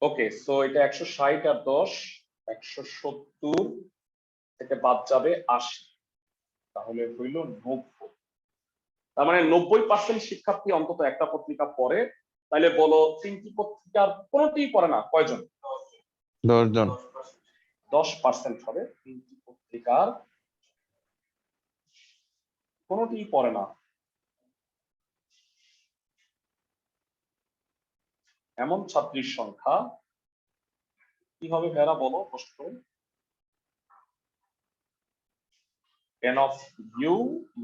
ওকে, সো এটা 160 আর 10 170 থেকে বাদ যাবে 80, তাহলে হইল 90। তার মানে 90% শিক্ষার্থী অন্তত একটা পত্রিকা পড়ে। তাইলে বলো তিনটি পত্রিকার কোনটিই পড়ে না, কয়জন? 10 জন। 10% হবে তিনটি পত্রিকার কোনটিই পড়ে না। এমন ছাত্রীর সংখ্যা কি হবে ভেরা, বলো প্রশ্ন। n of u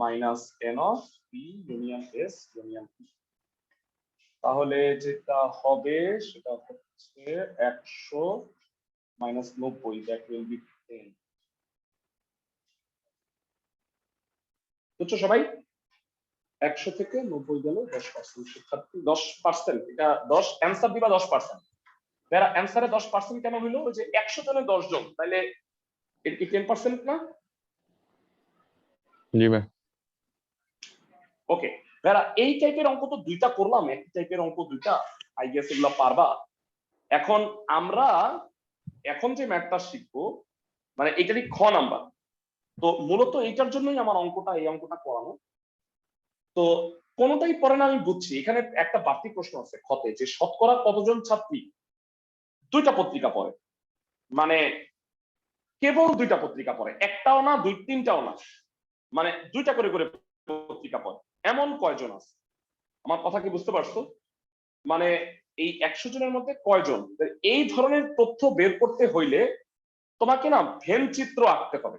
minus n of p union s union p, তাহলে যেটা হবে সেটা হচ্ছে 100 minus 90, that will be 10। বুঝছো সবাই? 100 থেকে 90 গেল 10% শিক্ষার্থী, 10%, এটা 10 অ্যান্সার দিবা 10%। যারা অ্যান্সারে 10% কেন হইলো? ওই যে 100 জনে 10 জন, তাহলে এটা কি 10% না? জি ভাই। ওকে, যারা এই টাইপের অঙ্ক তো দুইটা করলাম, একই টাইপের অঙ্ক দুইটা, আই গেস এগুলো পারবা। এখন আমরা এখন যে ম্যাথটা শিখবো, মানে এটারই খ নাম্বার, তো মূলত এইটার জন্যই আমার এই অঙ্কটা করানো। তো কোনটাই পড়ে না আমি বুঝছি, এখানে একটা বাড়তি প্রশ্ন আছে খতে, যে শতকরা কতজন ছাত্রী দুইটা পত্রিকা পড়ে, মানে কেবল দুইটা পত্রিকা পড়ে, একটাও না, দুই তিনটাও না, মানে দুইটা করে করে পত্রিকা পড়ে, এমন কয়জন আছে? আমার কথা কি বুঝতে পারছো? মানে এই 100 জনের মধ্যে কয়জন? এই ধরনের তথ্য বের করতে হইলে তোমাকে না ভেন চিত্র আঁকতে হবে।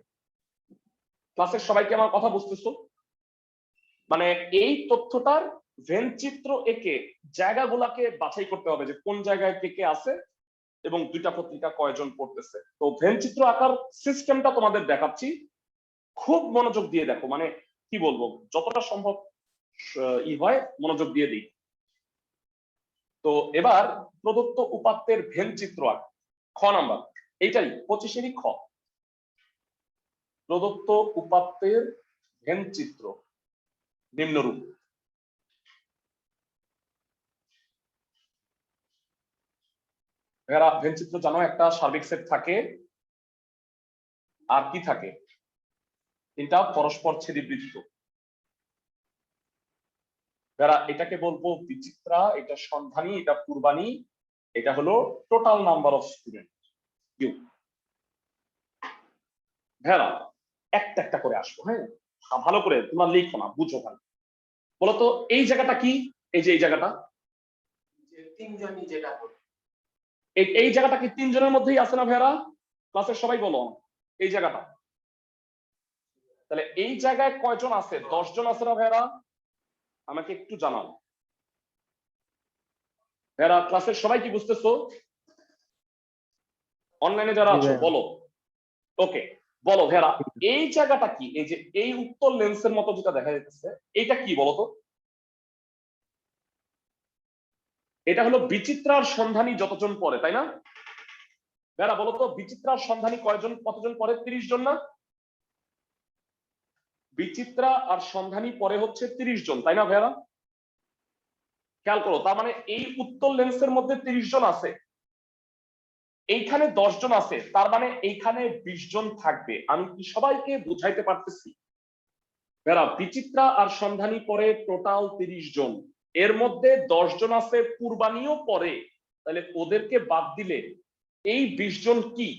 ক্লাসের সবাইকে আমার কথা বুঝতেছো? মানে এই তথ্যটার ভেন চিত্র এঁকে জায়গাগুলাকে বাছাই করতে হবে, যে কোন জায়গায় কে কে আছে এবং দুইটা পত্রিকা কয়জন পড়তেছে। তো ভেন চিত্র আঁকার সিস্টেমটা তোমাদের দেখাচ্ছি, খুব মনোযোগ দিয়ে দেখো, মানে কি বলবো, যতটা সম্ভব হয় মনোযোগ দিয়ে দিই। তো এবার প্রদত্ত উপাত্তের ভেন চিত্র আঁক, খ নাম্বার, এইটাই 25-এরই খ। প্রদত্ত উপাত্তের ভেন চিত্র নিম্নরূপ। এরা ভেন চিত্র জানো, একটা সার্বিক সেট থাকে, আর কি থাকে? তিনটা পরস্পর ছেদি বৃত্ত। যারা এটাকে বলবো বিচিত্রা, এটা সন্ধানী, এটা পূর্বানী, এটা হলো total number of student U. ভেরা একটা একটা করে আসবো, হ্যাঁ, ভালো করে তোমরা লিখো না, বুঝো ভালো। বলতো এই জায়গাটা কি? এই যে এই জায়গাটা, তিনজনই যেটা করে এই জায়গাটা কি তিনজনের মধ্যেই আছে না ভেরা? ক্লাসের সবাই বলো এই জায়গাটা। তাহলে এই জায়গায় কয়জন আছে? 10 জন আছে না ভেরা? আমাকে একটু জানাও ভেরা, ক্লাসের সবাই কি বুঝতেছো? অনলাইনে যারা আছো বলো। ওকে, বলো ভেরা, এই জায়গাটা কি? এই যে এই উত্তর লেন্সের মতো যেটা দেখা যাচ্ছে, এইটা কি বলতো? এটা হলো বিচিত্রার সন্ধানী যতজন পড়ে, তাই না ভেরা? বলতো বিচিত্রার সন্ধানী কয়জন, কতজন পড়ে? 30 জন না? বিচিত্রা আর সন্ধানী পড়ে হচ্ছে 30 জন, তাই না ভেরা? খেয়াল করো, তার মানে এই উত্তর লেন্সের মধ্যে 30 জন আছে, এইখানে 10 জন আছে, তার মানে এইখানে 20 জন থাকবে। আমি কি সবাইকে বুঝাইতে পারতেছি? ভেরা, বিচিত্রা আর সন্ধানী পড়ে টোটাল 30 জন, এর মধ্যে 10 জন আছে পূর্বানীও পড়ে, তাহলে ওদেরকে বাদ দিলে এই 20 জন কি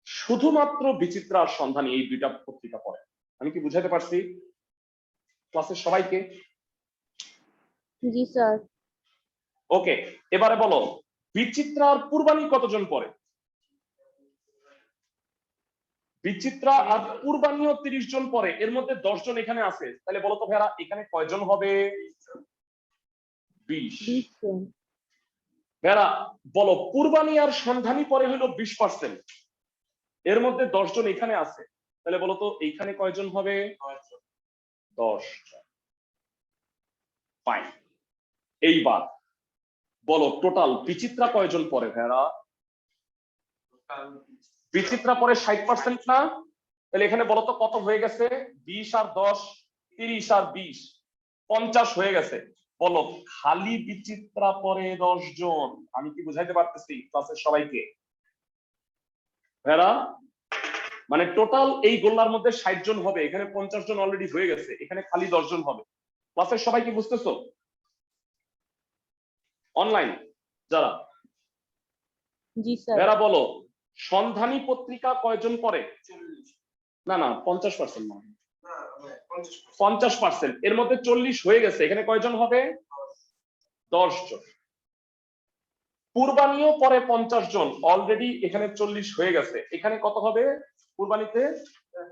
শুধুমাত্র বিচিত্রা আর সন্ধানী এই দুইটা পত্রিকা পড়ে। আমি কি বুঝাইতে পারছি ক্লাসের সবাইকে? জি স্যার। ওকে, এবারে বলো বিচিত্রা আর পূর্বানী কতজন পড়ে? বিচিত্রা আর পূর্বানীও 30 জন পড়ে, এর মধ্যে 10 জন এখানে আছে, তাহলে বলো তো ভেরা এখানে কয়জন হবে? 20 জন। ভেরা বলো পূর্বানী আর সন্ধানী পরে হলো 20%, এর মধ্যে 10 জন এখানে আছে, তাহলে বলো তো এইখানে কয়জন হবে? 10 জন। ফাইন। এইবার বলো টোটাল বিচিত্রা কয়জন পড়ে ভাইরা? বিচিত্রা পরে 60% না? তাহলে এখানে বলো তো কত হয়ে গেছে? 20 আর 10 30 আর 20 50 হয়ে গেছে। বলো খালি বিচিত্রা পরে 10 জন। আমি কি বুঝাইতে পারতেছি ক্লাসের সবাইকে? ভাইরা মানে টোটাল এই গোল্লার মধ্যে 60 জন হবে, এখানে 50 জন অলরেডি হয়ে গেছে, এখানে খালি 10 জন হবে। ক্লাসের সবাই কি বুঝতেছো? অনলাইন যারা, জি স্যার। ভাইরা বলো সন্ধানী পত্রিকা কয়জন পড়ে? না না 50% নয়, 50%। এর মধ্যে 40 হয়ে গেছে, এখানে কয়জন হবে? 10 জন। পূর্বানীও পরে 50 জন, অলরেডি এখানে 40 হয়ে গেছে, এখানে কত হবে পূর্বানীতে?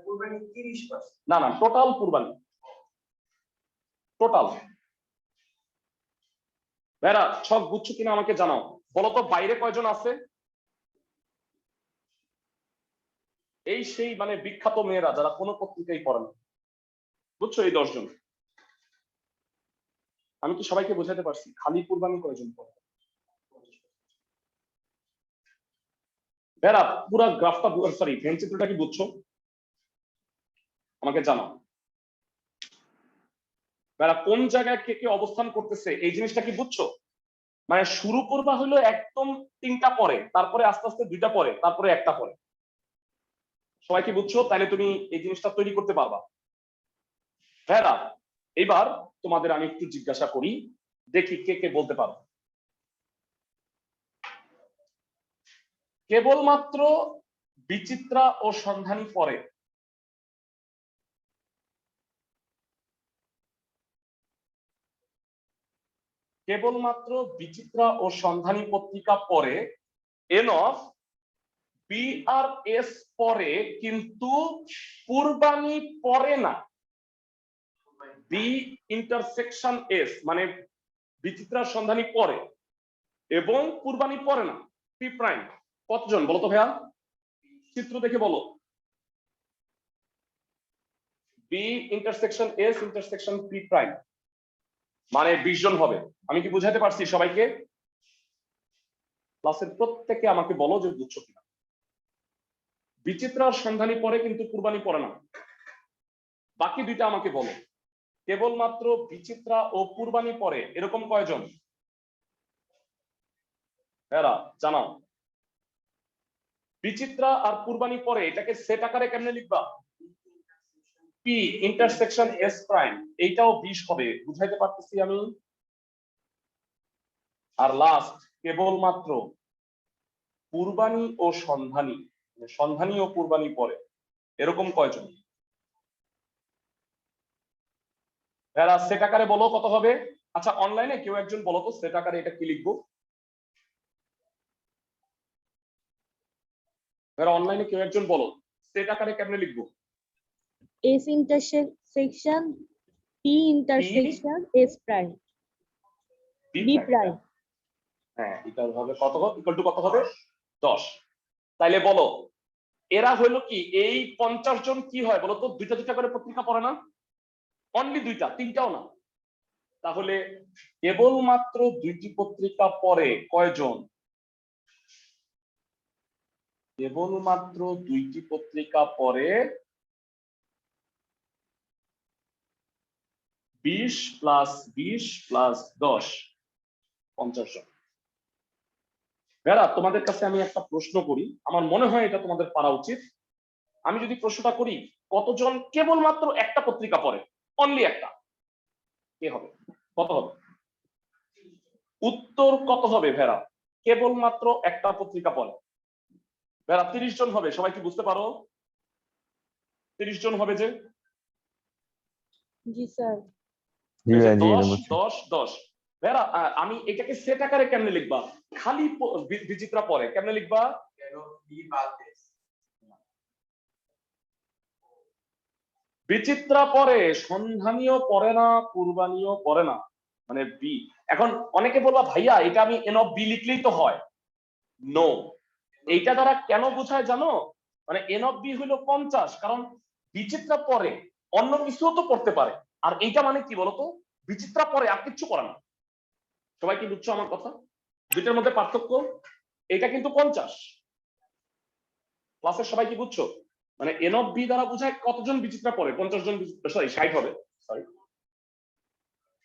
পূর্বাণী 30%। না না টোটাল পূর্বানী, টোটাল। ভাইরা সব বুঝছো কিনা আমাকে জানাও। বলো তো বাইরে কয়জন আছে? এই সেই মানে বিখ্যাত মেয়েরা যারা কোনো পত্রিকাই পড়ে না, বুঝছো? এই 10 জন। আমি কি সবাইকে বোঝাতে পারছি? খালি পূর্বানী কয়জন পড়ে? ভাইরা পুরো গ্রাফটা সরি ভেনচিত্রটা কি বুঝছো আমাকে জানাও। ভাইরা কোন জায়গায় কে কে অবস্থান করতেছে এই জিনিসটা কি বুঝছো? মানে শুরু করবা হলো একদম 3টা পরে, তারপরে আস্তে আস্তে 2টা পরে, তারপরে 1টা পরে। সবাই কি বুঝছো? তাহলে তুমি এই জিনিসটা তৈরি করতে পারবা। ভাইরা এবার তোমাদের আমি একটু জিজ্ঞাসা করি, দেখি কে কে বলতে পারো। কেবলমাত্র বিচিত্রা ও সন্ধানী পরে কেবলমাত্র বিচিত্রা ও সন্ধানী পত্রিকা পরে এনফ বিআরএস পরে, কিন্তু পূর্বানী পরে না। বি ইন্টারসেকশন এস মানে বিচিত্রা সন্ধানী পরে এবং পূর্বানী পরে না। পি প্রাইম কতজন বলো তো ভাইয়া? চিত্র দেখে বলো। B intersection S intersection P prime মানে 20 জন হবে। আমি কি বুঝাতে পারছি সবাইকে? ক্লাসের প্রত্যেকে আমাকে বলো যে বুঝছো কিনা। বিচিত্রা সন্ধানী পরে কিন্তু পূর্বানী পড়ে না। বাকি 2টা আমাকে বলো। কেবলমাত্র বিচিত্রা ও পূর্বানী পরে এরকম কয়জন? এরা জানাও। বিচিত্রা আর পূর্বানী পরে, এটাকে সেট আকারে কেমনে লিখবা? পি ইন্টারসেকশন এস প্রাইম, এইটাও 20 হবে। বুঝাইতে পারতেছি আমি? আর লাস্ট কেবলমাত্র পূর্বানী ও সন্ধানী, সন্ধানী ও পূর্বানী পরে এরকম কয়জন? এরা সেট আকারে বলো কত হবে? আচ্ছা অনলাইনে কেউ একজন বলো তো সেট আকারে এটা কি লিখবো? এরা অনলাইনে কেউ একজন বলো সেট আকারে কেমনে লিখবো? S intersection P intersection S prime B prime. হ্যাঁ এটা হবে কত ইকুয়াল টু কত হবে? 10। তাইলে বলো এরা হইলো কি এই 50 জন কি হয় বলো তো? 2টা 2টা করে পত্রিকা পড়ে না? অনলি 2টা, 3টাও না। তাহলে কেবলমাত্র 2টি পত্রিকা পড়ে কয়জন? কেবলমাত্র 2টি পত্রিকা পড়ে 20 প্লাস 20 প্লাস 10 50 জন। ভাইরা তোমাদের কাছে আমি একটা প্রশ্ন করি, আমার মনে হয় এটা তোমাদের পারা উচিত। আমি যদি প্রশ্নটা করি কতজন কেবলমাত্র একটা পত্রিকা পড়ে, অনলি একটা, কে হবে? কত হবে? উত্তর কত হবে ভাইরা? কেবলমাত্র একটা পত্রিকা পড়ে ভাইরা 30 জন হবে। সবাই কি বুঝতে পারো? 30 জন হবে যে? জি স্যার। জি ভাই জি 10 বুঝছি। 10 10 ভাইরা আমি এটাকে সেট আকারে কেমনে লিখবা? খালি বিচিত্রা পরে কেমনে লিখবা? কেন বি বাদ দেস? বিচিত্রা পরে, সন্ধানীয় পড়ে না, পূর্বানীয় পড়ে না, মানে বি। এখন অনেকে বলবা ভাইয়া এটা আমি এন অফ বি লিখলেই তো হয়। নো, এইটা দ্বারা কেন বোঝায় জানো? মানে এন অফ বি হইলো 50, কারণ বিচিত্রা পরে অন্য কিছুও তো পড়তে পারে। আর এইটা মানে কি বলতো, বিচিত্রা পরে আর কিচ্ছু করে না। সবাই কি বুঝছো আমার কথা? দুইটার মধ্যে পার্থক্য, এটা কিন্তু 50। ক্লাসের সবাই কি বুঝছো? মানে এন অফ বি দ্বারা বোঝায় কতজন বিচিত্রা পড়ে, 50 জন, সরি 60 হবে, সরি।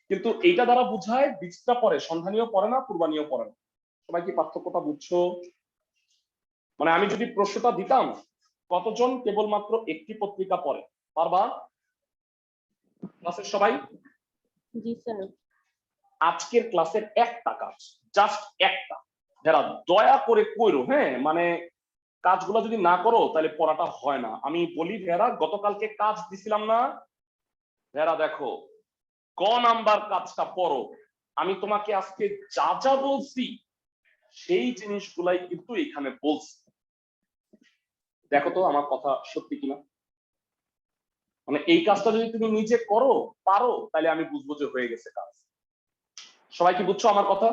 কিন্তু এইটা দ্বারা বোঝায় বিচিত্রা পড়ে, সন্ধানীয় পড়ে না, পূর্বানীয় পড়ে না। সবাই কি পার্থক্যটা বুঝছো? মানে আমি যদি প্রশ্নটা দিতাম কতজন কেবলমাত্র একটি পত্রিকা পড়ে, পারবা? ক্লাসের সবাই? জি স্যার। আজকের ক্লাসের একটা কাজ, জাস্ট একটা, যারা দয়া করে কইরো, হ্যাঁ, মানে কাজগুলো যদি না করো তাহলে পড়াটা হয় না। আমি বলি ভেরা, গতকালকে কাজ দিছিলাম না, ভেরা দেখো ক নাম্বার কাজটা পড়ো। আমি তোমাকে আজকে যা যা বলছি সেই জিনিসগুলাই কিন্তু এখানে বলছি। দেখো তো আমার কথা সত্যি কিনা। মানে এই কাজটা যদি তুমি নিজে করো পারো, তাহলে আমি বুঝবো যে হয়ে গেছে কাজ। সবাই কি বুঝছো আমার কথা?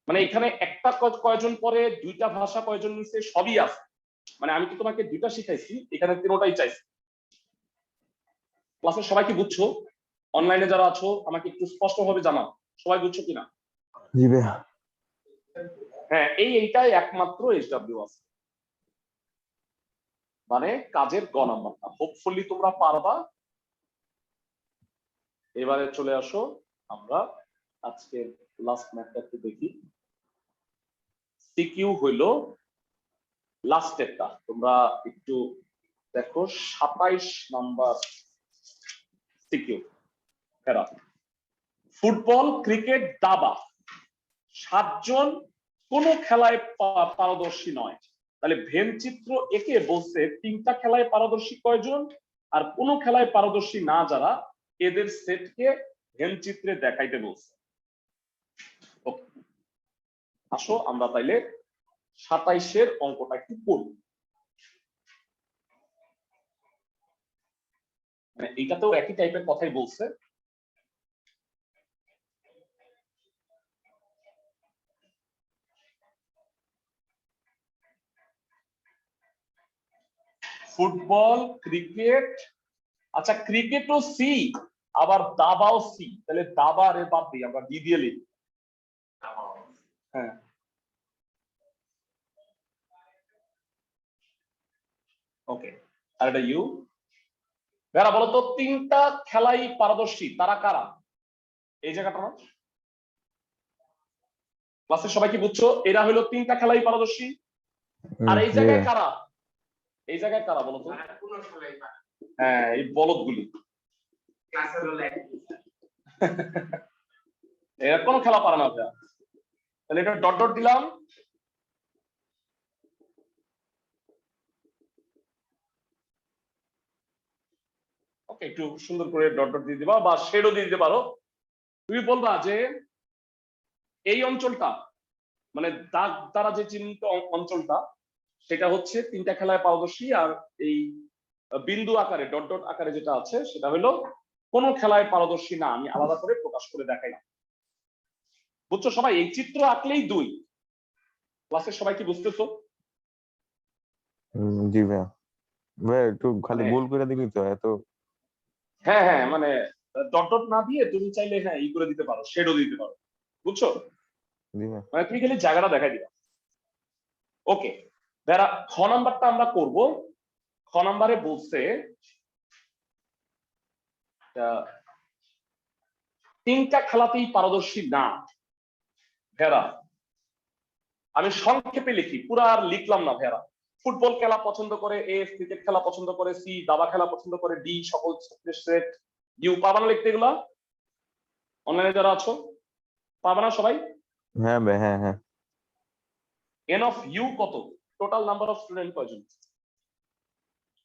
মানে এখানে একটা কয়জন পরে, দুইটা ভাষা কয়জন নিচ্ছে, সবই আছে। মানে আমি কি তোমাকে দুইটা শিখাইছি, এখানে তিনটাই চাইছি। ক্লাসের সবাই কি বুঝছো? অনলাইনে যারা আছো আমাকে একটু স্পষ্টভাবে জানাও, সবাই বুঝছো কিনা? জি ভাইয়া। হ্যাঁ, এইটাই একমাত্র এসডব্লিউ আছে, মানে কাজের গ নাম্বারটা। হোপফুলি তোমরা পারবা। এবারে চলে আসো, আমরা আজকে লাস্ট ম্যাথটা একটু দেখি। সিকিউ হইলো লাস্টেরটা, তোমরা একটু দেখো 27 নাম্বার সিকিউ। ফেরা, ফুটবল, ক্রিকেট, দাবা 7 জন কোন খেলায় পারদর্শী নয়। তাহলে ভেনচিত্র একে বলছে 3টা খেলায় পারদর্শী কয়জন, আর কোন খেলায় পারদর্শী না যারা, এদের সেটকে ভেনচিত্রে দেখাইতে বলছে। আসো আমরা তাইলে 27-এর অঙ্কটা একটু করি। মানে এইটাতেও একই টাইপের কথাই বলছে। ফুটবল, ক্রিকেট, আচ্ছা ক্রিকেটও সি, আবার দাবাও সি, তাহলে দাবা রে বাদ দিই, আমরা ডি দিয়ে লিখি। হ্যাঁ, ওকে। আর এটা ইউ। যারা বলতো 3টা খেলাই পারদর্শী, তারা কারা? এই জায়গাটা না, ক্লাসের সবাই কি বুঝছো? এরা হলো 3টা খেলাই পারদর্শী। আর এই জায়গায় কারা? এই জায়গায় কারা বলতো? হ্যাঁ, এই বলদগুলি। এরা কোনো খেলা পারে না ভাইয়া। তাহলে এটা ডট ডট দিলাম। ওকে, একটু সুন্দর করে ডট ডট দিয়ে দিবা, বা শেডও দিয়ে দিতে পারো। তুমি বলবা যে এই অঞ্চলটা, মানে দাগ দ্বারা যে চিহ্নিত অঞ্চলটা, সেটা হচ্ছে 3টা খেলায় পারদর্শী, আর এই বিন্দু আকারে ডট ডট আকারে যেটা আছে সেটা হলো কোন খেলায় পারদর্শী না। আমি আলাদা করে প্রকাশ করে দেখাই না। বুঝছো সবাই? এই চিত্র আঁকলেই 2। ক্লাসের সবাই কি বুঝতেছো? জি ভাইয়া। ভাইয়া একটু খালি মানে গোল করে দিবি তো এত। হ্যাঁ হ্যাঁ, মানে ডট ডট না দিয়ে তুমি চাইলে হ্যাঁ ই করে দিতে পারো, শেডও দিতে পারো। বুঝছো? জি ভাইয়া। মানে তুমি খালি জায়গাটা দেখাই দিবা। ওকে, যারা খ নাম্বারটা আমরা করব। খ নাম্বারে বলছে 3টা খেলাতেই পারদর্শী না। ভেড়া, আমি সংক্ষেপে লিখি, পুরা আর লিখলাম না ভেড়া। ফুটবল খেলা পছন্দ করে এ, ক্রিকেট খেলা পছন্দ করে সি, দাবা খেলা পছন্দ করে ডি, সকল সেট ইউ। পাবা না লিখতে এগুলা? অনলাইনে যারা আছো পাবা না সবাই? হ্যাঁ ভাই, হ্যাঁ হ্যাঁ। এন অফ ইউ কত? টোটাল নাম্বার অফ স্টুডেন্ট কয়জন?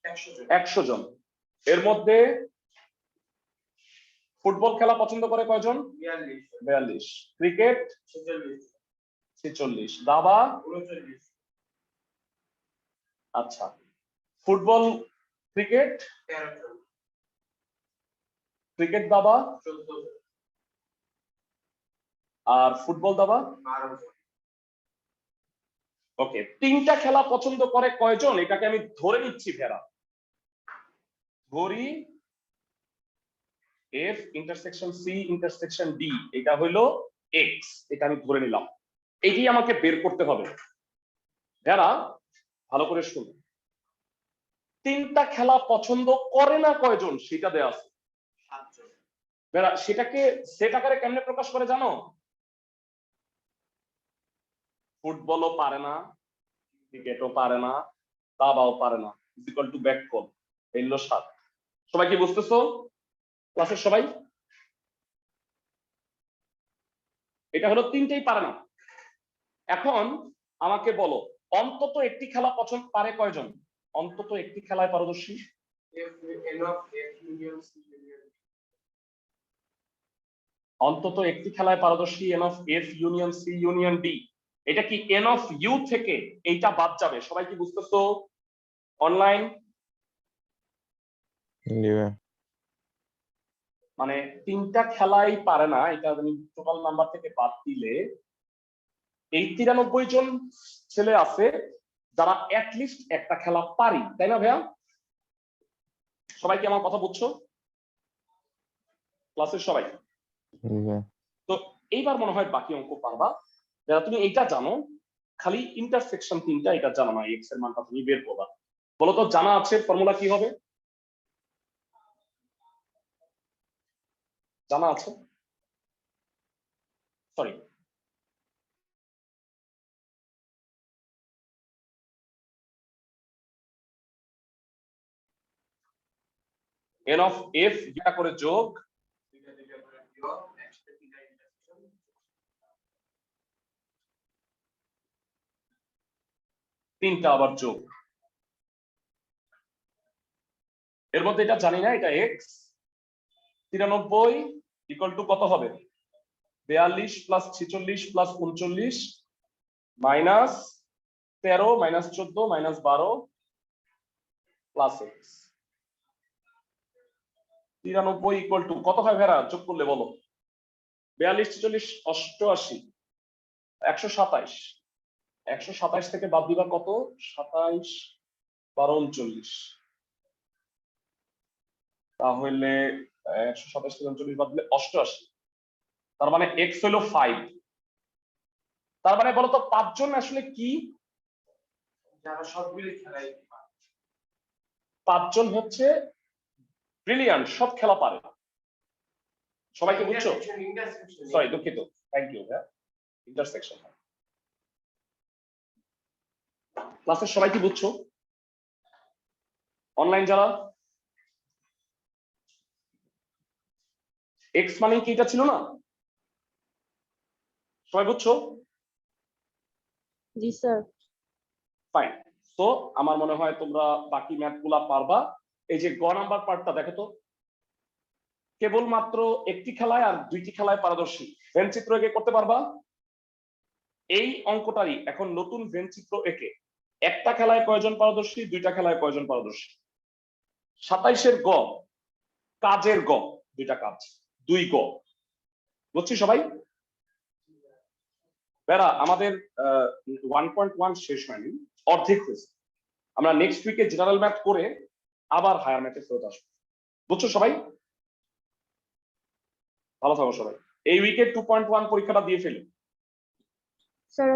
100 জন। এর মধ্যে ফুটবল খেলা পছন্দ করে কয়জন? 42। ক্রিকেট 46। দাবা? আচ্ছা, ফুটবল, ক্রিকেট, ক্রিকেট দাবা, আর ফুটবল দাবা ওকে, তিনটা খেলা পছন্দ করে কয়জন এটাকে আমি ধরে নিচ্ছি ভেড়া, ধরি F intersection C intersection D এটা হলো এক্স, এটা আমি ধরে নিলাম। এটি আমাকে বের করতে হবে। ভেড়া ভালো করে শুনো, তিনটা খেলা পছন্দ করে না কয়জন সেটা দেয়া আছে। 7 জন। ভেড়া সেটাকে সেট আকারে কেমনে প্রকাশ করে জানো? ফুটবলও পারে না, ক্রিকেটও পারে না, দাবাও পারে না, ইকুয়াল টু ব্যাক কল, এই হলো 7। সবাই কি বুঝতেছো ক্লাসের সবাই? এটা হলো তিনটেই পারে না। এখন আমাকে বলো অন্তত একটি খেলা পছন্দ পারে কয়জন, অন্তত একটি খেলায় পারদর্শী? F N of F union C union D. অন্তত একটি খেলায় পারদর্শী N of F union C union D. এটা কি এন অফ ইউ থেকে এইটা বাদ যাবে? সবাই কি বুঝতেছো অনলাইন? জি ভাইয়া। মানে তিনটা খেলাই পারে না, এটা আমি টোটাল নাম্বার থেকে বাদ দিলে এই 93 জন ছেলে আছে যারা অ্যাটলিস্ট একটা খেলা পারি, তাই না ভাইয়া? সবাই কি আমার কথা বুঝছো ক্লাসের সবাই? জি ভাইয়া। তো এইবার মনে হয় বাকি অঙ্ক পারবা। যারা তুমি এইটা জানো, খালি ইন্টারসেকশন তিনটা এটা জানো না, এক্স এর মানটা তুমি বের করবা। বলো তো জানা আছে ফর্মুলা কি হবে? জানা আছে? সরি, এন অফ এফ যেটা করে যোগ, দুইটা দুইটা করে বিয়োগ, একসাথে তিনটা intersection। তিনটা আবার যোগ, এর মধ্যে এটা জানি না, এটা এক্স। 93 ইকুয়াল টু কত হবে? 42 plus 46 plus 39 minus 13 minus 14 minus 12 plus x. 93 equal to কত হয় ভেড়া যোগ করলে বলো? 42 46 88 127। 127 থেকে বাদ দিবা কত? 27 12 39, তাহলে 127 থেকে 39 বাদ দিলে 88। তার মানে এক্স হলো 5। তার মানে বলতো 5 জন আসলে কি? যারা সবগুলি খেলাই পারে। 5 জন হচ্ছে ব্রিলিয়ান্ট, সব খেলা পারে। সবাইকে বুঝছো? Intersection সরি দুঃখিত, থ্যাংক ইউ হ্যাঁ, ইন্টারসেকশন। ক্লাসের সবাই কি বুঝছো অনলাইন যারা? এক্স মানে কি এটা ছিল না? সবাই বুঝছো? জি স্যার। ফাইন। তো আমার মনে হয় তোমরা বাকি ম্যাথ গুলা পারবা। এই যে গ নাম্বার পার্টটা দেখো তো, কেবলমাত্র একটি খেলায় আর দুইটি খেলায় পারদর্শী, ভেন চিত্র এঁকে করতে পারবা? এই অঙ্কটারই এখন নতুন ভেন চিত্র এঁকে একটা খেলায় কয়জন পারদর্শী, দুইটা খেলায় কয়জন পারদর্শী। 27 গ কাজের গ, দুইটা কাজ, 2 গ। বুঝছি সবাই? বেড়া আমাদের 1.1 শেষ হয়নি, অর্ধেক হয়েছে। আমরা নেক্সট উইকে জেনারেল ম্যাথ করে আবার হায়ার ম্যাথে ফেরত আসবো। বুঝছো সবাই? ভালো থাকো সবাই। এই উইকে 2.1 পরীক্ষাটা দিয়ে ফেলো। স্যার